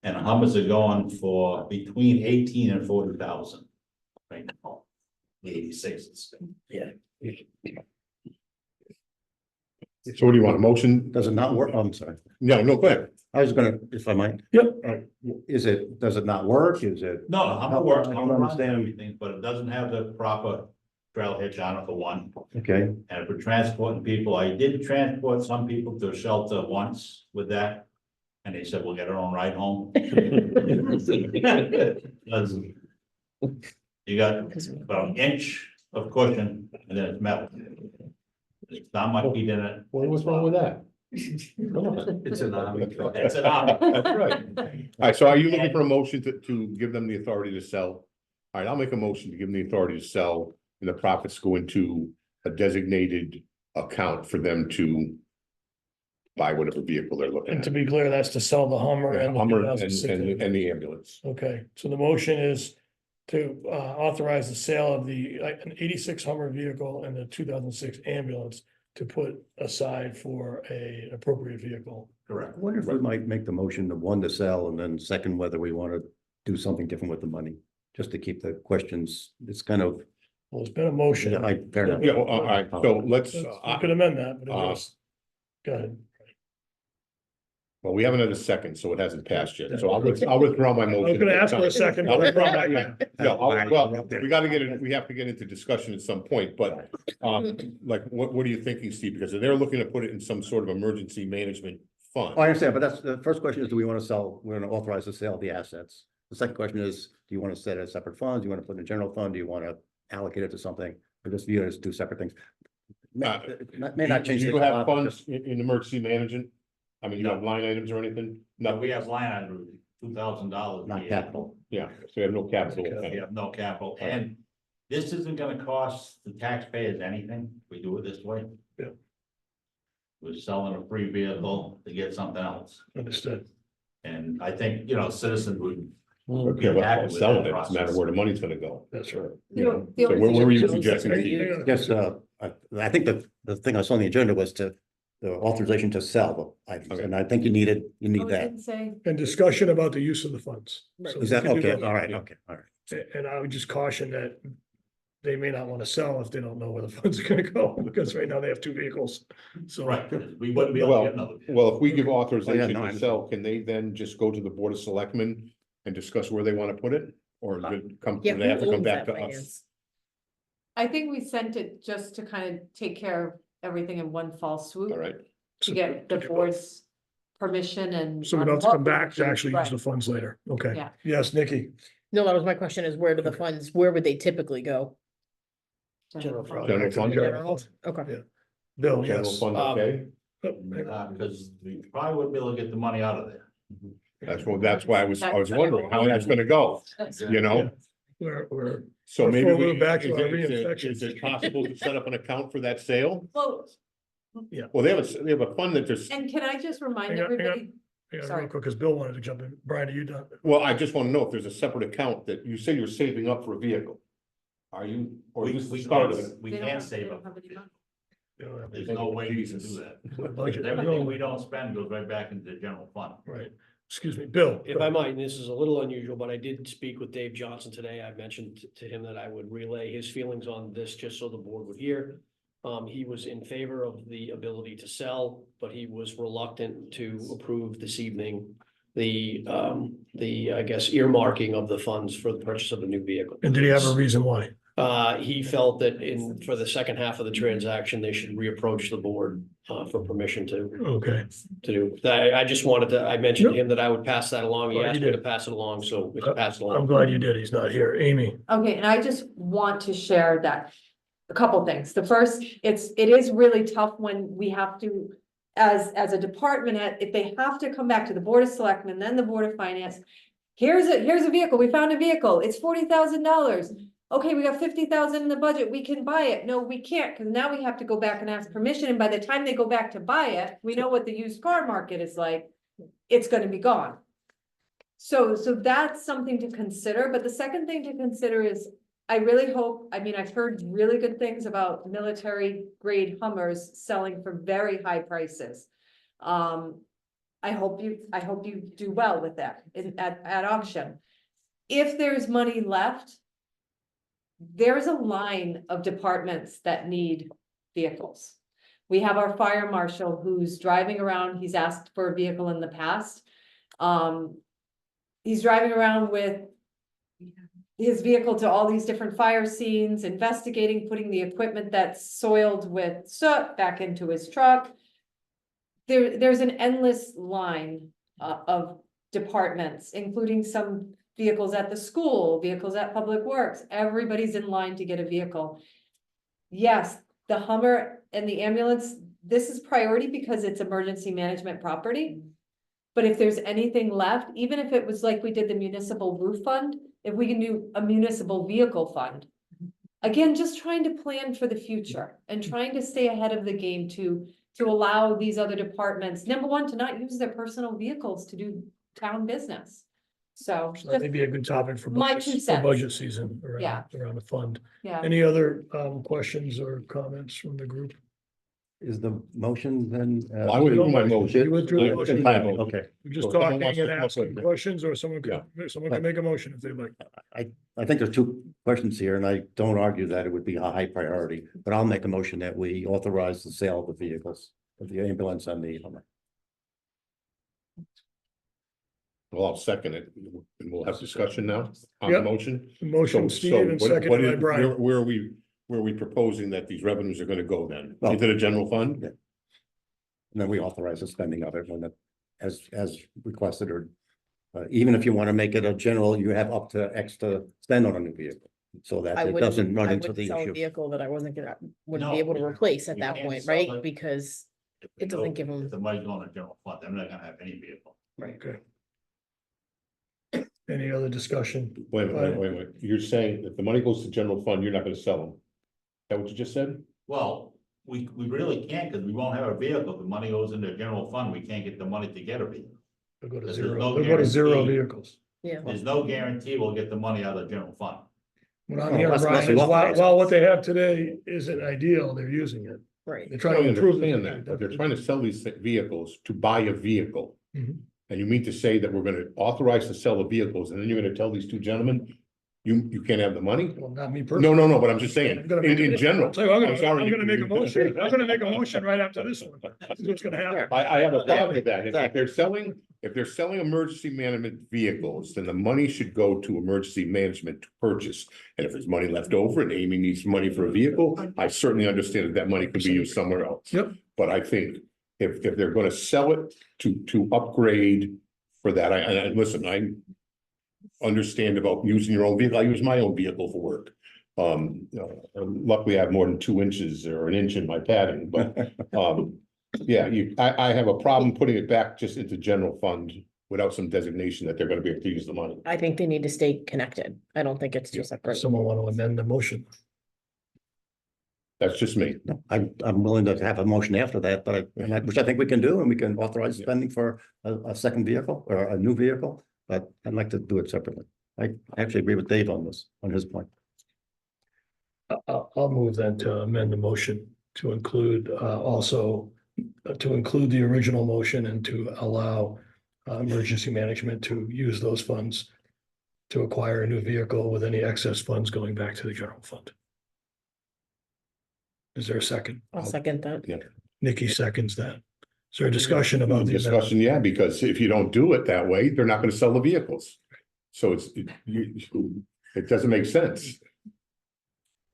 And the Hummers are going for between 18 and 40,000 right now. The 86s. Yeah. So what do you want, a motion? Does it not work? I'm sorry. No, go ahead. I was gonna, if I might. Yep. Does it not work? Is it? No, the Hummer works, I don't Hummer runs understand. everything, but it doesn't have the proper trail hitch on it for one. Okay, And if we're transporting people, I did transport some people to a shelter once with that. And they said, we'll get our own ride home. You got about an inch of cushion and then it's metal. There's not much heat in it. What's wrong with that? It's an army. It's an army. That's right. All right, so are you looking for a motion to give them the authority to sell? All right, I'll make a motion to give them the authority to sell and the profits go into a designated account for them to buy whatever vehicle they're looking And to at. be clear, that's to sell the Hummer and the Hummer 2006 and the ambulance. Okay, so the motion is to authorize the sale of an 86 Hummer vehicle and the 2006 ambulance to put aside for an appropriate vehicle. Correct. I wonder if we might make the motion of one to sell and then second whether we want to do something different with the money. Just to keep the questions, it's kind of, Well, it's been a motion. fair enough. Yeah, well, all right, so let's, You could amend that, but it uh, was, go ahead. well, we haven't had a second, so it hasn't passed yet, so I'll withdraw my motion. I was gonna ask for a second. I'll but I withdraw brought my- that- Yeah, well, we gotta get it, we have to get into discussion at some point, but, like, what are you thinking, Steve? Because they're looking to put it in some sort of emergency management fund. Oh, I understand, but that's, the first question is, do we want to sell, we're going to authorize the sale of the assets? The second question is, do you want to set it as separate funds? Do you want to put it in a general fund? Do you want to allocate it to something? Or just view it as two separate things? May not change. Do things you a have lot, but funds just- in emergency management? I mean, you have line items or anything? No, we have line item $2,000. Not capital. Yeah, so you have no capital. We have no capital, and this isn't gonna cost the taxpayers anything, if we do it this way. Yeah. We're selling a free vehicle to get something else, Understood. and I think, citizens would. Okay, well, selling it, it's a matter of where the money's gonna go. That's right. You know, The so only where were you thing- suggesting, Steve? Yes, I think the thing I saw on the agenda was the authorization to sell the items, Okay. and I think you need Oh, it that. didn't say, And discussion about the use of the funds. So Is that, we can do okay, that. all right, Yeah. okay, all right. And I would just caution that they may not want to sell if they don't know where the funds are gonna go, because right now they have two vehicles. So. Right, we wouldn't be able to get another. Well, if we give Oh, authorization yeah, no, I to sell, can they then just go to the Board of Selectmen and discuss where they want to put it? Or does it come, Yeah, do they have who to come owns back that to us? finance? I think we sent it just to kind of take care of everything in one fall swoop. All right, To get the board's permission and. So we on don't have to what come we back would to do. actually use Right. the funds later. Okay. Yeah. Yes, Nikki. No, that was my question is where do the funds, where would they typically go? General fund. General fund. General. Okay. Yeah. Bill, general yes. fund, okay? Because we probably wouldn't be able to get the money out of there. That's why I was wondering how that's gonna go, you know? We're, So maybe Before we we, go back to is our it- reinfection. is it possible to set up an account for that sale? Well, Well, they have a fund that just, and can I just remind Hang on, hang on. everybody, yeah, Sorry. real quick, because Bill wanted to jump in. Brian, are you done? well, I just wanna know if there's a separate account that you say you're saving up for a vehicle. Are you, or We, this is we the start of can't, it? we they don't can't have- they save don't up. have any money. You don't have There's any- no way we can do Jesus. that. Budget. Everything we don't spend goes right back into the general fund. Right. Excuse me, Bill. If I might, and this is a little unusual, but I did speak with Dave Johnson today. I mentioned to him that I would relay his feelings on this just so the board would hear. He was in favor of the ability to sell, but he was reluctant to approve this evening the, I guess, earmarking of the funds for the purchase of a new vehicle. And did he have a reason why? He felt that for the second half of the transaction, they should reapproach the board, for permission to Okay. do. I just wanted to, I mentioned to him that I would pass that along. He Glad you asked me to did. pass it along, so it's passed I'm along. glad you did. He's not here. Amy. Okay, and I just want to share that, a couple things. The first, it is really tough when we have to, as a department head, if they have to come back to the Board of Selectmen, then the Board of Finance. Here's a vehicle, we found a vehicle, it's $40,000. Okay, we got 50,000 in the budget, we can buy it. No, we can't, because now we have to go back and ask permission, and by the time they go back to buy it, we know what the used car market is like. It's gonna be gone. So that's something to consider, but the second thing to consider is, I really hope, I mean, I've heard really good things about military grade Hummers selling for very high prices. I hope you do well with that at auction. If there's money left, there's a line of departments that need vehicles. We have our fire marshal who's driving around, he's asked for a vehicle in the past. He's driving around with his vehicle to all these different fire scenes, investigating, putting the equipment that's soiled with soot back into his truck. There's an endless line of departments, including some vehicles at the school, vehicles at Public Works. Everybody's in line to get a vehicle. Yes, the Hummer and the ambulance, this is priority because it's emergency management property. But if there's anything left, even if it was like we did the municipal roof fund, if we can do a municipal vehicle fund. Again, just trying to plan for the future and trying to stay ahead of the game to allow these other departments, number one, to not use their personal vehicles to do town business. So, So that may be a good topic for My budget, two for cents. budget season Yeah. around the fund. yeah, Any other questions or comments from the group? Is the motion then? I withdrew my motion. You withdrew the motion. Okay, We're just So someone talking wants to and come up asking with- questions, or someone can make a motion if they'd like. I think there's two questions here, and I don't argue that it would be a high priority, but I'll make a motion that we authorize the sale of the vehicles, of the ambulance and the Hummer. Well, I'll second it, and we'll have discussion now on the Yep. motion. Motion, So Steve, and what seconded by is, Brian. where are we proposing that these revenues are gonna go then? Well- Into the general fund? Yeah. And then we authorize the spending of it when it, as requested, or even if you want to make it a general, you have up to X to spend on a new vehicle. So I that it wouldn't, doesn't run I into wouldn't the sell a issue. vehicle that I wouldn't No, be able to we- replace at we that can't point, sell right? it. Because If it doesn't give them, The money's going to general fund, they're not gonna have any vehicle. Okay. Any other discussion? Wait a minute, wait a minute, you're saying if the money goes to general fund, you're not gonna sell them? Is that what you just said? Well, we really can't, because we won't have a vehicle, the money goes into the general fund, we can't get the money to get a vehicle. They'll go to There's zero, no they'll go to zero guarantee. vehicles. yeah. There's no guarantee we'll get the money out of the general fund. What I'm Well, hearing, unless Brian, we is while, authorize it. while what they have today isn't ideal, they're using it. Right. They're I trying to improve. understand that, but they're trying to sell these vehicles to buy a vehicle. Mhm. And you mean to say that we're gonna authorize to sell the vehicles, and then you're gonna tell these two gentlemen, You can't have the money? Well, not me personally. No, but I'm just saying, I'm gonna make in it- general. I'll tell you, I'm sorry. I'm gonna make a motion. I'm gonna make a motion right after this one. This is what's gonna happen. I have a problem with that. If they're selling emergency management vehicles, then the money should go to emergency management to purchase. And if there's money left over and Amy needs money for a vehicle, I certainly understand that that money could be used somewhere else. Yep. But I think if they're gonna sell it to upgrade for that, and listen, I understand about using your own vehicle. I use my own vehicle for work. Luckily I have more than 2 inches or an inch in my padding, but, yeah, I have a problem putting it back just into general fund without some designation that they're gonna be able to use the money. I think they need to stay connected. I don't think it's two Yeah. separate. Someone want to amend the motion? That's just me. I'm willing to have a motion after that, but which I think we can do, and we can authorize spending for a second vehicle or a new vehicle, but I'd like to do it separately. I actually agree with Dave on this, on his point. I'll move then to amend the motion to include, also, to include the original motion and to allow emergency management to use those funds to acquire a new vehicle with any excess funds going back to the general fund. Is there a second? I'll second that. Nikki seconds that. Is there a discussion about the amendment? Discussion, yeah, because if you don't do it that way, they're not gonna sell the vehicles. So it doesn't make sense.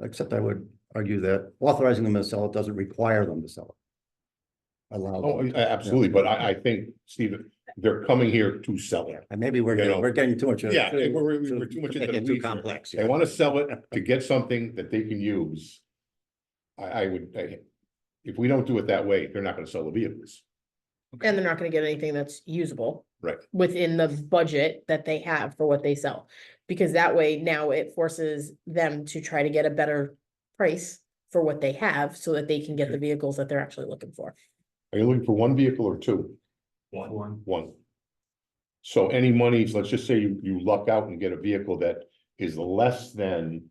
Except I would argue that authorizing them to sell it doesn't require them to sell it. Allow Oh, them. absolutely, but I think, Stephen, they're coming here to sell it. And maybe we're You know, getting too much. Yeah, we're too much into the Making it too weeds here. complex. They wanna sell it to get something that they can use. If we don't do it that way, they're not gonna sell the vehicles. And they're not gonna get anything that's usable. Right. Within the budget that they have for what they sell. Because that way now it forces them to try to get a better price for what they have so that they can get the vehicles that they're actually looking for. Are you looking for one vehicle or two? One. So any monies, let's just say you luck out and get a vehicle that is less than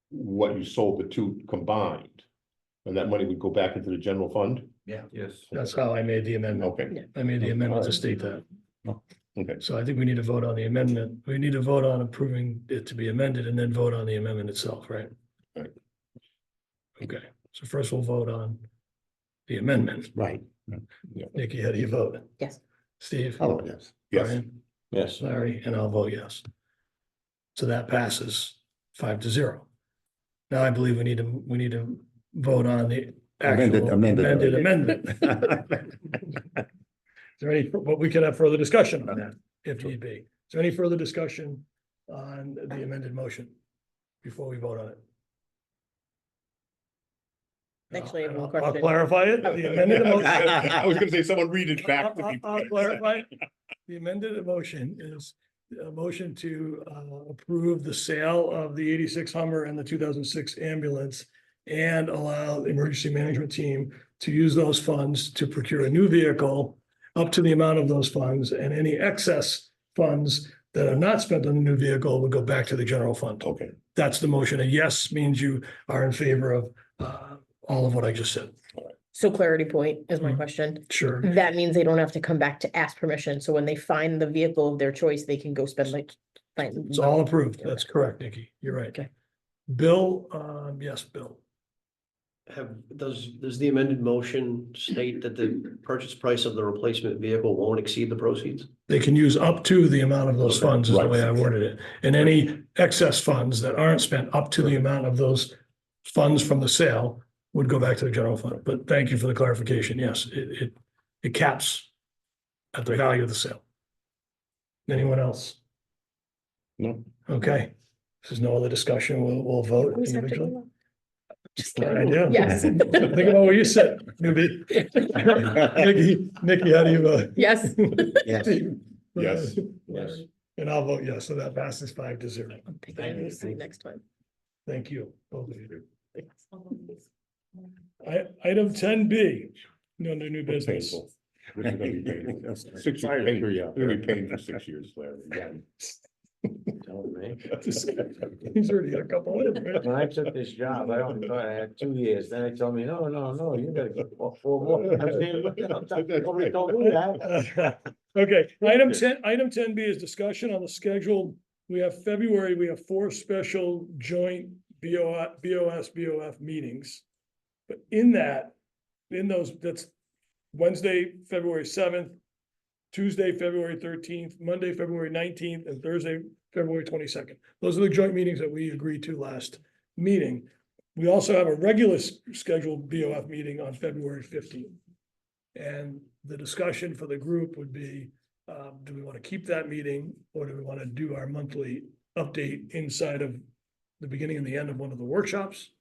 what you sold the two combined. And that money would go back into the general fund? Yeah. Yes. That's how I made the amendment. Okay, I made the amendment to state that. okay. So I think we need to vote on the amendment. We need to vote on approving it to be amended and then vote on the amendment itself, right? Right. Okay, so first we'll vote on the amendment. Right. Nikki, how do you vote? Yes. Steve? Oh, yes. Yes, Brian? Yes. Larry, and I'll vote yes. So that passes 5-0. Now I believe we need to vote on the actual amended amendment. Is there any, but we can have further discussion on that if need be. Is there any further discussion on the amended motion before we vote on it? Actually, I have one I'll question. clarify it. The amended motion. I was gonna say, someone read it back to me. I'll clarify. The amended motion is a motion to approve the sale of the 86 Hummer and the 2006 ambulance and allow the emergency management team to use those funds to procure a new vehicle up to the amount of those funds, and any excess funds that are not spent on the new vehicle would go back to the general fund. Okay, That's the motion. A yes means you are in favor of all of what I just said. So clarity point is my Mhm. question. Sure. That means they don't have to come back to ask permission. So when they find the vehicle of their choice, they can go spend like. It's all approved. That's correct, Nikki. You're right. Okay. Bill, yes, Bill. Does the amended motion state that the purchase price of the replacement vehicle won't exceed the proceeds? They can use up to the amount of those Okay, funds is the right. way I worded it. And any excess funds that aren't spent up to the amount of those funds from the sale would go back to the general fund. But thank you for the clarification. Yes, it caps at the value of the sale. Anyone else? no, Okay. If there's no other discussion, we'll vote Always have to individually. go. Just I kidding. do. Yes. Think about where you sit, newbie. Nikki, how do you vote? Yes. Yes. Yes. Yes. And I'll vote yes, so that passes 5-0. I'm picking a new seat next time. Thank you, both of you. Item 10B, no new business. painful. This is gonna be painful. 6 years, pain. It's gonna be pain for 6 years, Larry. Yeah. He's already got a couple in, right? When I took this job, I only thought I had 2 years, then they told me, no, you gotta get 4 more. I was saying, "Look, nobody told me that." Okay, item 10B is discussion on the scheduled we have February, we have 4 special joint BOF meetings. But in those, that's Wednesday, February 7th, Tuesday, February 13th, Monday, February 19th, and Thursday, February 22nd. Those are the joint meetings that we agreed to last meeting. We also have a regular scheduled BOF meeting on February 15th. And the discussion for the group would be, do we want to keep that meeting, or do we want to do our monthly update inside of the beginning and the end of one of the workshops?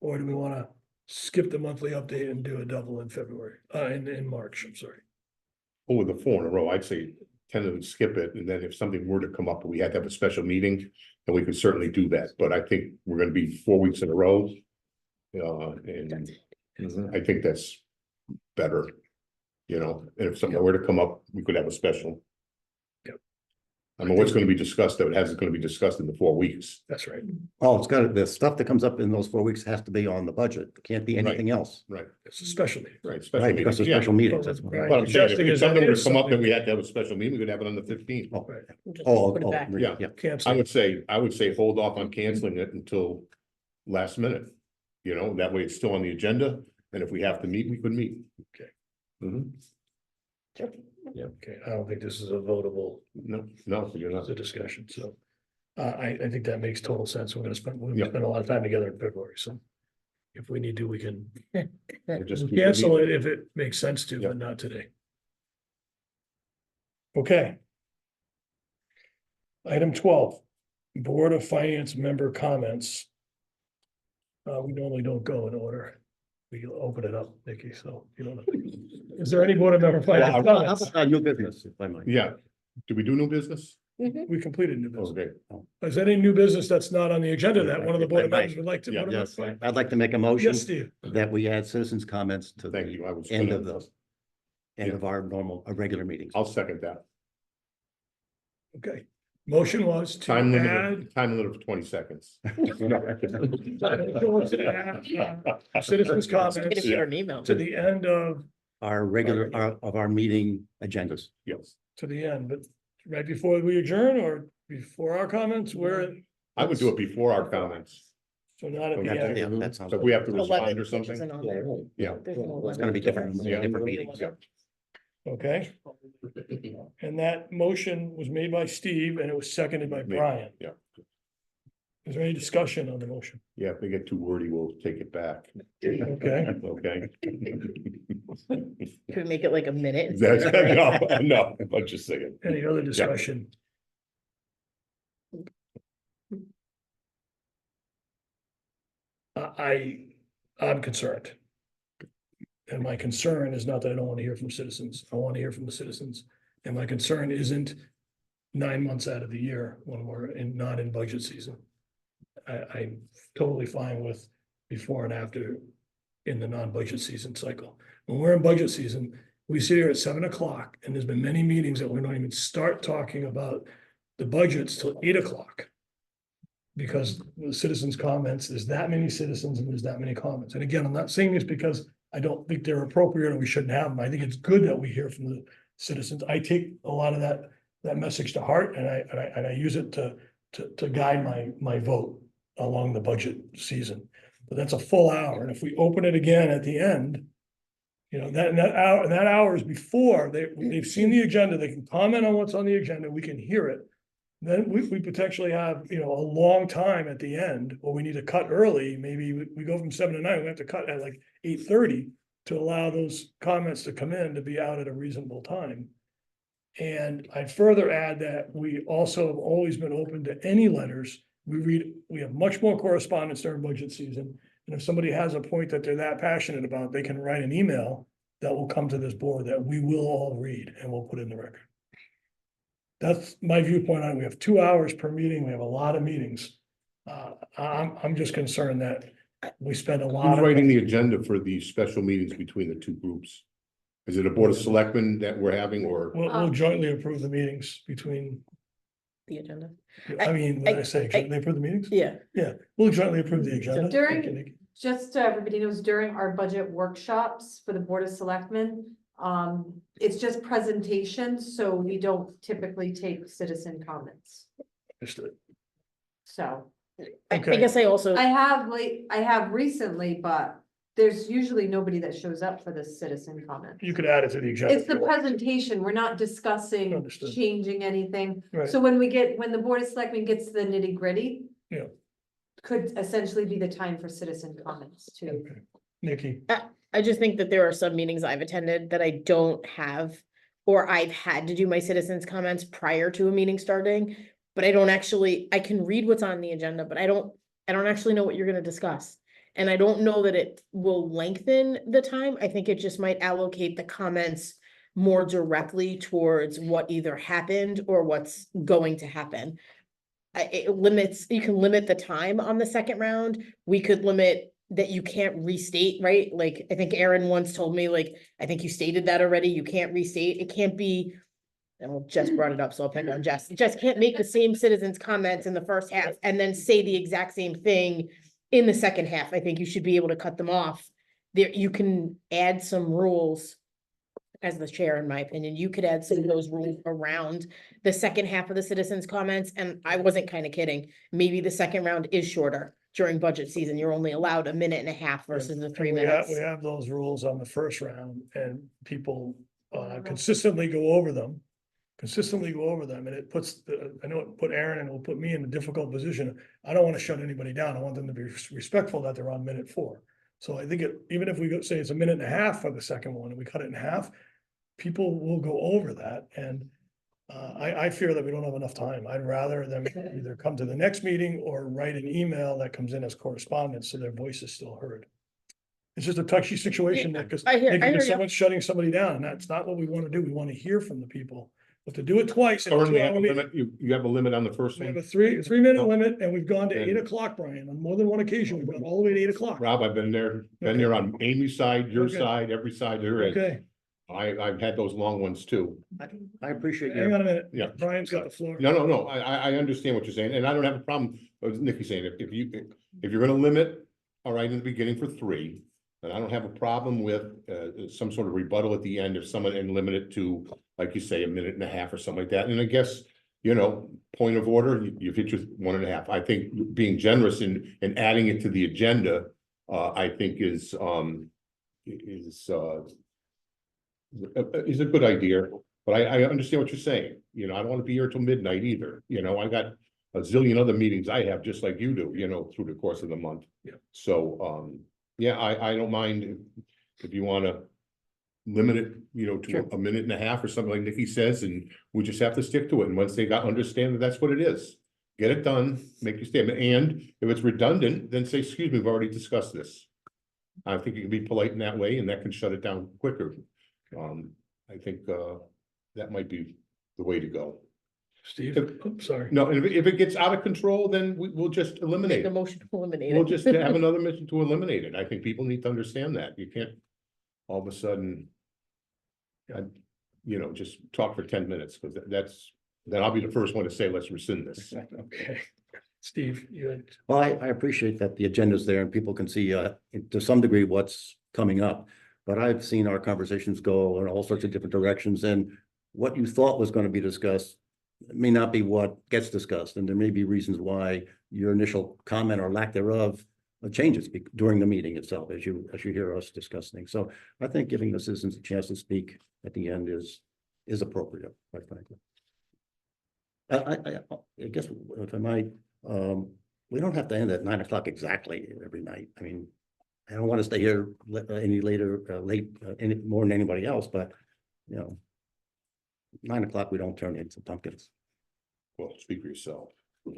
Or do we want to skip the monthly update and do a double in February, in March, I'm sorry. Over the 4 in a row, I'd say tend to skip it, and then if something were to come up, we had to have a special meeting, then we could certainly do that, but I think we're gonna be 4 weeks in a row. And I think that's better, you know, and if something were to come up, we could have a special. Yep. I mean, what's gonna be discussed, that hasn't gonna be discussed in the 4 weeks. That's right. Oh, it's got, the stuff that comes up in those 4 weeks has to be on the budget. It can't be anything else. Right, It's a special meeting. right, special Right, because of meetings, yeah. special meetings, that's what. Right. But I'm saying, Suggesting if is that something were it to is come up, then something- we had to have a special meeting, we could have it on the 15th. Oh, Right. Just oh, put it back. right, Yeah. yeah. Cancel. I would say hold off on canceling it until last minute. You know, that way it's still on the agenda, and if we have to meet, we could meet. Okay. Mhm. Okay, I don't think this is a votable, No, you're not. it's a discussion, so. I think that makes total sense. We're gonna Yeah. spend a lot of time together in February, so. If we need to, we can We'll just we'll keep it cancel meeting. it if it makes sense to, Yeah. but not today. Okay. Item 12, Board of Finance member comments. We normally don't go in order. We open it up, Nikki, so you don't know. Is there any Board of member finance How comments? about new business, if I might? Yeah, do we do new business? We completed new business. Okay, Is there any new business that's not on the agenda that one of the Board of members would like to? Yeah, put on? Yes, I'd like to make a motion Yes, Steve. that we add citizens' comments to thank the you, I was. end gonna- of the end of our normal, our regular meetings. I'll second that. Okay. Motion was to Time add. limit, time limit of 20 seconds. Citizens' Get comments it an email. to the end of, Our regular, of our meeting agendas. Yes, to the end, but right before we adjourn or before our comments, where, I would do it before our comments. so not at the Okay. end. Yeah, that sounds. So if we have to 11, respond or which something, isn't on there. yeah. There's no It's gonna be different, 11. different meetings. Yeah. Okay, and that motion was made by Steve and it was seconded by Me, Brian. yeah. Is there any discussion on the motion? Yeah, if they get too wordy, we'll take it back. Okay. Okay. Could we make it like a minute? That's, no, I'm just saying. Any other discussion? I'm concerned. And my concern is not that I don't want to hear from citizens. I want to hear from the citizens. And my concern isn't 9 months out of the year when we're not in budget season. I'm totally fine with before and after in the non-budget season cycle. When we're in budget season, we sit here at 7 o'clock and there's been many meetings that we don't even start talking about the budgets till 8 o'clock. Because the citizens' comments, there's that many citizens and there's that many comments. And again, I'm not saying this because I don't think they're appropriate or we shouldn't have them. I think it's good that we hear from the citizens. I take a lot of that message to heart and I use it to guide my vote along the budget season. But that's a full hour. And if we open it again at the end, you know, that hour is before they've seen the agenda, they can comment on what's on the agenda, we can hear it. Then we potentially have, you know, a long time at the end, or we need to cut early, maybe we go from 7 to 9, we have to cut at like 8:30 to allow those comments to come in to be out at a reasonable time. And I'd further add that we also have always been open to any letters. We have much more correspondence during budget season. And if somebody has a point that they're that passionate about, they can write an email that will come to this board that we will all read and we'll put in the record. That's my viewpoint on it. We have 2 hours per meeting. We have a lot of meetings. I'm just concerned that we spend a lot Who's of. writing the agenda for the special meetings between the two groups? Is it a board of selectmen that we're having, or? We'll jointly approve the meetings between, The agenda. I mean, when I say, jointly approve the meetings? Yeah. Yeah, we'll jointly approve the agenda. During- Thank you, Nikki. Just so everybody knows, during our budget workshops for the Board of Selectmen, it's just presentations, so we don't typically take citizen comments. Understood. So. I Okay. guess I also, I have recently, but there's usually nobody that shows up for the citizen comment. You could add it to the agenda. It's the presentation, we're not discussing Understood. changing anything. Right. So when the Board of Selectmen gets to the nitty gritty. Yeah. Could essentially be the time for citizen comments too. Okay. Nikki, I just think that there are some meetings I've attended that I don't have, or I've had to do my citizens' comments prior to a meeting starting. But I don't actually, I can read what's on the agenda, but I don't actually know what you're gonna discuss. And I don't know that it will lengthen the time. I think it just might allocate the comments more directly towards what either happened or what's going to happen. It limits, you can limit the time on the second round. We could limit that you can't restate, right? Like, I think Aaron once told me, like, I think you stated that already. You can't restate. It can't be. And Jess brought it up, so I'll pick on Jess. Jess can't make the same citizens' comments in the first half and then say the exact same thing in the second half. I think you should be able to cut them off. There, you can add some rules. As the chair, in my opinion, you could add some of those rules around the second half of the citizens' comments, and I wasn't kind of kidding. Maybe the second round is shorter during budget season. You're only allowed a minute and a half versus the 3 we minutes. have those rules on the first round and people consistently go over them. And it puts, I know it put Aaron and it will put me in a difficult position. I don't want to shut anybody down. I want them to be respectful that they're on minute 4. So I think even if we go say it's a minute and a half for the second one and we cut it in half, people will go over that. And I fear that we don't have enough time. I'd rather them either come to the next meeting or write an email that comes in as correspondence so their voice is still heard. It's just a touchy situation because I hear you. someone's shutting somebody down, and that's not what we want to do. We want to hear from the people. But to do it twice. in a Currently, 2-hour meeting, you have a limit on the first we have one? a three-minute limit, and we've gone to Okay. 8 o'clock, Brian. On more than one occasion, we've gone all the way to 8 o'clock. Rob, I've been there on Amy's side, your Okay. side, every side there is. Okay, I've had those long ones too. I appreciate hang your, on a minute. Yeah. Brian's got the floor. No, I understand what you're saying, and I don't have a problem, as Nikki's saying, if you're gonna limit, all right, in the beginning for 3, then I don't have a problem with, some sort of rebuttal at the end if someone and limit it to, like you say, a minute and a half or something like that, and I guess, point of order, you've hit your 1.5. I think being generous in adding it to the agenda, I think is a good idea, but I understand what you're saying. I don't want to be here till midnight either. I got a zillion other meetings I have, just like you do, through the course of the month. Yeah. So, yeah, I don't mind if you want to limit it, to Sure. a minute and a half or something like Nikki says, and we just have to stick to it. And once they understand that that's what it is, get it done, make your statement. And if it's redundant, then say, excuse me, we've already discussed this. I think you can be polite in that way, and that can shut it down quicker. I think that might be the way to go. Steve, oops, sorry. No, and if it gets out of control, then we'll just eliminate Make a it. motion to eliminate We'll it. just have another mission to eliminate it. I think people need to understand that. You can't all of a sudden just talk for 10 minutes, because then I'll be the first one to say, let's rescind this. Okay. Steve, you had, well, I appreciate that the agenda's there and people can see, to some degree what's coming up. But I've seen our conversations go in all sorts of different directions, and what you thought was going to be discussed may not be what gets discussed, and there may be reasons why your initial comment or lack thereof changes during the meeting itself as you hear us discuss things. So I think giving the citizens a chance to speak at the end is appropriate, quite frankly. I guess if I might, we don't have to end at 9 o'clock exactly every night. I mean, I don't want to stay here any more than anybody else, but 9 o'clock, we don't turn into pumpkins. Well, speak for yourself.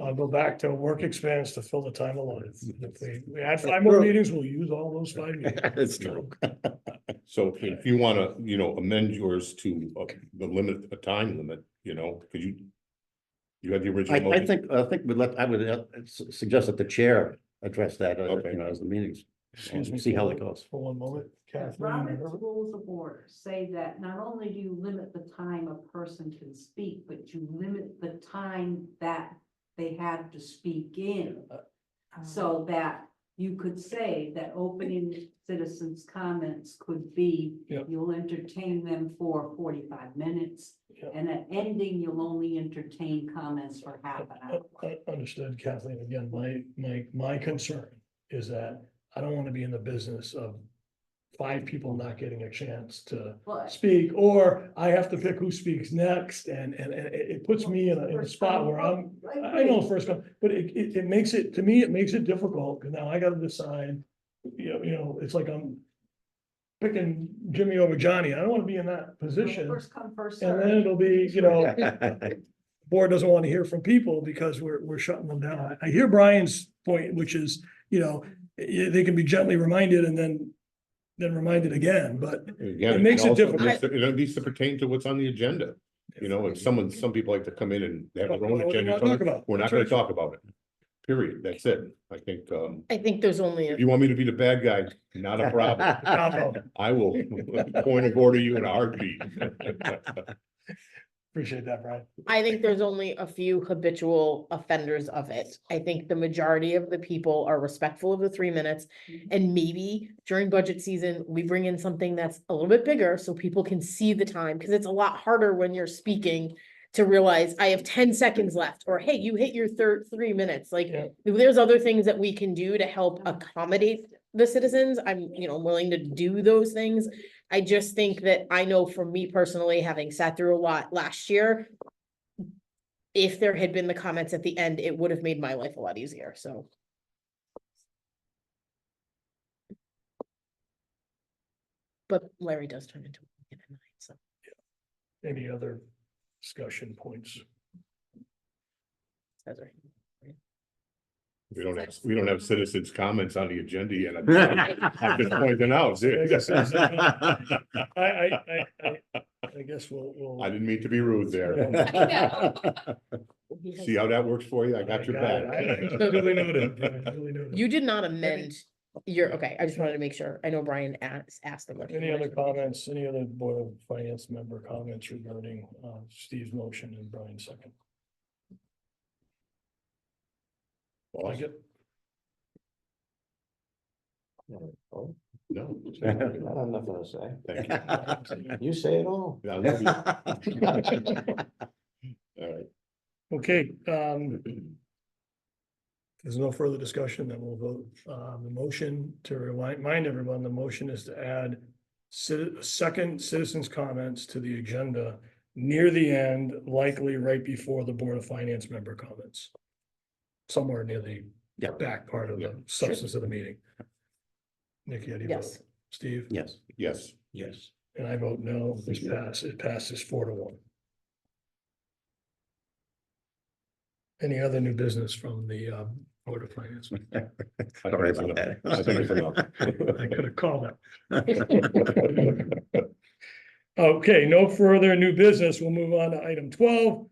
I'll go back to work expense to fill the time allotted. If we add 5 more meetings, we'll use all those 5 meetings. That's true. So if you want to, amend yours to the limit, a time limit, because you had the original. I motion. I would suggest that the chair address that, Okay. as the meetings. Excuse me. See how it goes. For 1 moment, Robert's Kathleen. rules of order say that not only do you limit the time a person can speak, but you limit the time that they have to speak in. So that you could say that opening citizens' comments could be, Yep. you'll entertain them for 45 minutes. Yep. And at ending, you'll only entertain comments for half an hour. Understood, Kathleen. Again, my concern is that I don't want to be in the business of 5 people not getting a chance to But speak, or I have to pick who speaks next, and it puts me in a spot where I know first come, but it makes it, to me, it makes it difficult, because now I gotta decide, you know, it's like I'm picking Jimmy over Johnny. I don't want to be in that position. First come, first And served. then it'll be, you know, board doesn't want to hear from people because we're shutting them down. I hear Brian's point, which is, you know, they can be gently reminded and then reminded again, but Again, It makes it also difficult. It needs to pertain to what's on the agenda. You know, if some people like to come in and they have their own What do you agenda, wanna talk about? we're not That's gonna right. talk about it. Period. That's it. I think, I think there's only, if you want me to be the bad guy, not a problem. Combo. I will point of order you in a heartbeat. Appreciate that, Brian. I think there's only a few habitual offenders of it. I think the majority of the people are respectful of the 3 minutes. And maybe during budget season, we bring in something that's a little bit bigger so people can see the time, because it's a lot harder when you're speaking to realize I have 10 seconds left, or hey, you hit your 3 minutes. Like, Yeah. there's other things that we can do to help accommodate the citizens. I'm, willing to do those things. I just think that I know for me personally, having sat through a lot last year, if there had been the comments at the end, it would have made my life a lot easier, so. But Larry does turn into a at night, so. Any other discussion points? that's right. We don't have citizens' comments on the agenda yet. I'm just pointing out. I guess we'll. I didn't mean to be rude there. See how that works for you? I got your back. Duly noted, Brian, duly noted. You did not amend your, okay, I just wanted to make sure. I know Brian asked them. Any other comments, any other Board of Finance member comments regarding Steve's motion and Brian's second? Like it? Oh, No. I have nothing to say. Thank you. You say it all. I love you. All right. Okay, there's no further discussion, then we'll vote. The motion, to remind everyone, the motion is to add second citizens' comments to the agenda near the end, likely right before the Board of Finance member comments. Somewhere near the Yeah. back part of Yeah. the substance of the meeting. Nikki, how do you vote? Yes. Steve? Yes. Yes. Yes. And I vote no. It passes 4-1. Any other new business from the Board of Finance? Sorry about that. I think it's enough. I could have called that. Okay, no further new business. We'll move on to item 12.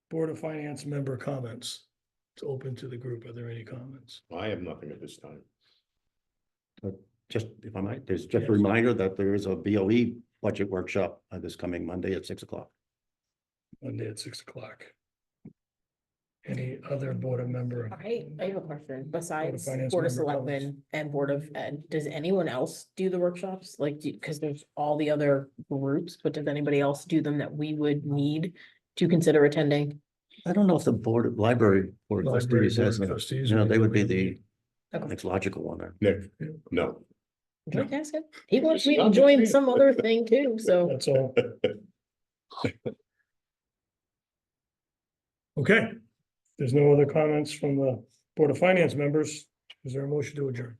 Board of Finance member comments. It's open to the group. Are there any comments? I have nothing at this time. Just, if I might, there's just Yes. a reminder that there is a BOE budget workshop this coming Monday at 6 o'clock. Monday at 6 o'clock. Any other board of member? I have a question. Besides Finance Board of member comments. Selectmen and Board of Ed, does anyone else do the workshops? Like, because there's all the other groups, but does anybody else do them that we would need to consider attending? I don't know if the library board of Library trustees Board has, of Trustees they would be would the Okay. next logical one there. Nick? No. Can I ask him? He wants me to join some other thing too, so. That's all. Okay. There's no other comments from the Board of Finance members. Is there a motion to adjourn?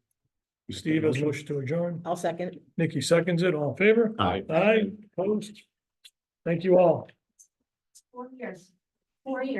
Steve has a motion to adjourn. I'll second. Nikki seconds it. All in favor? Aye. Aye, opposed? Thank you all. 4 years. 4 years.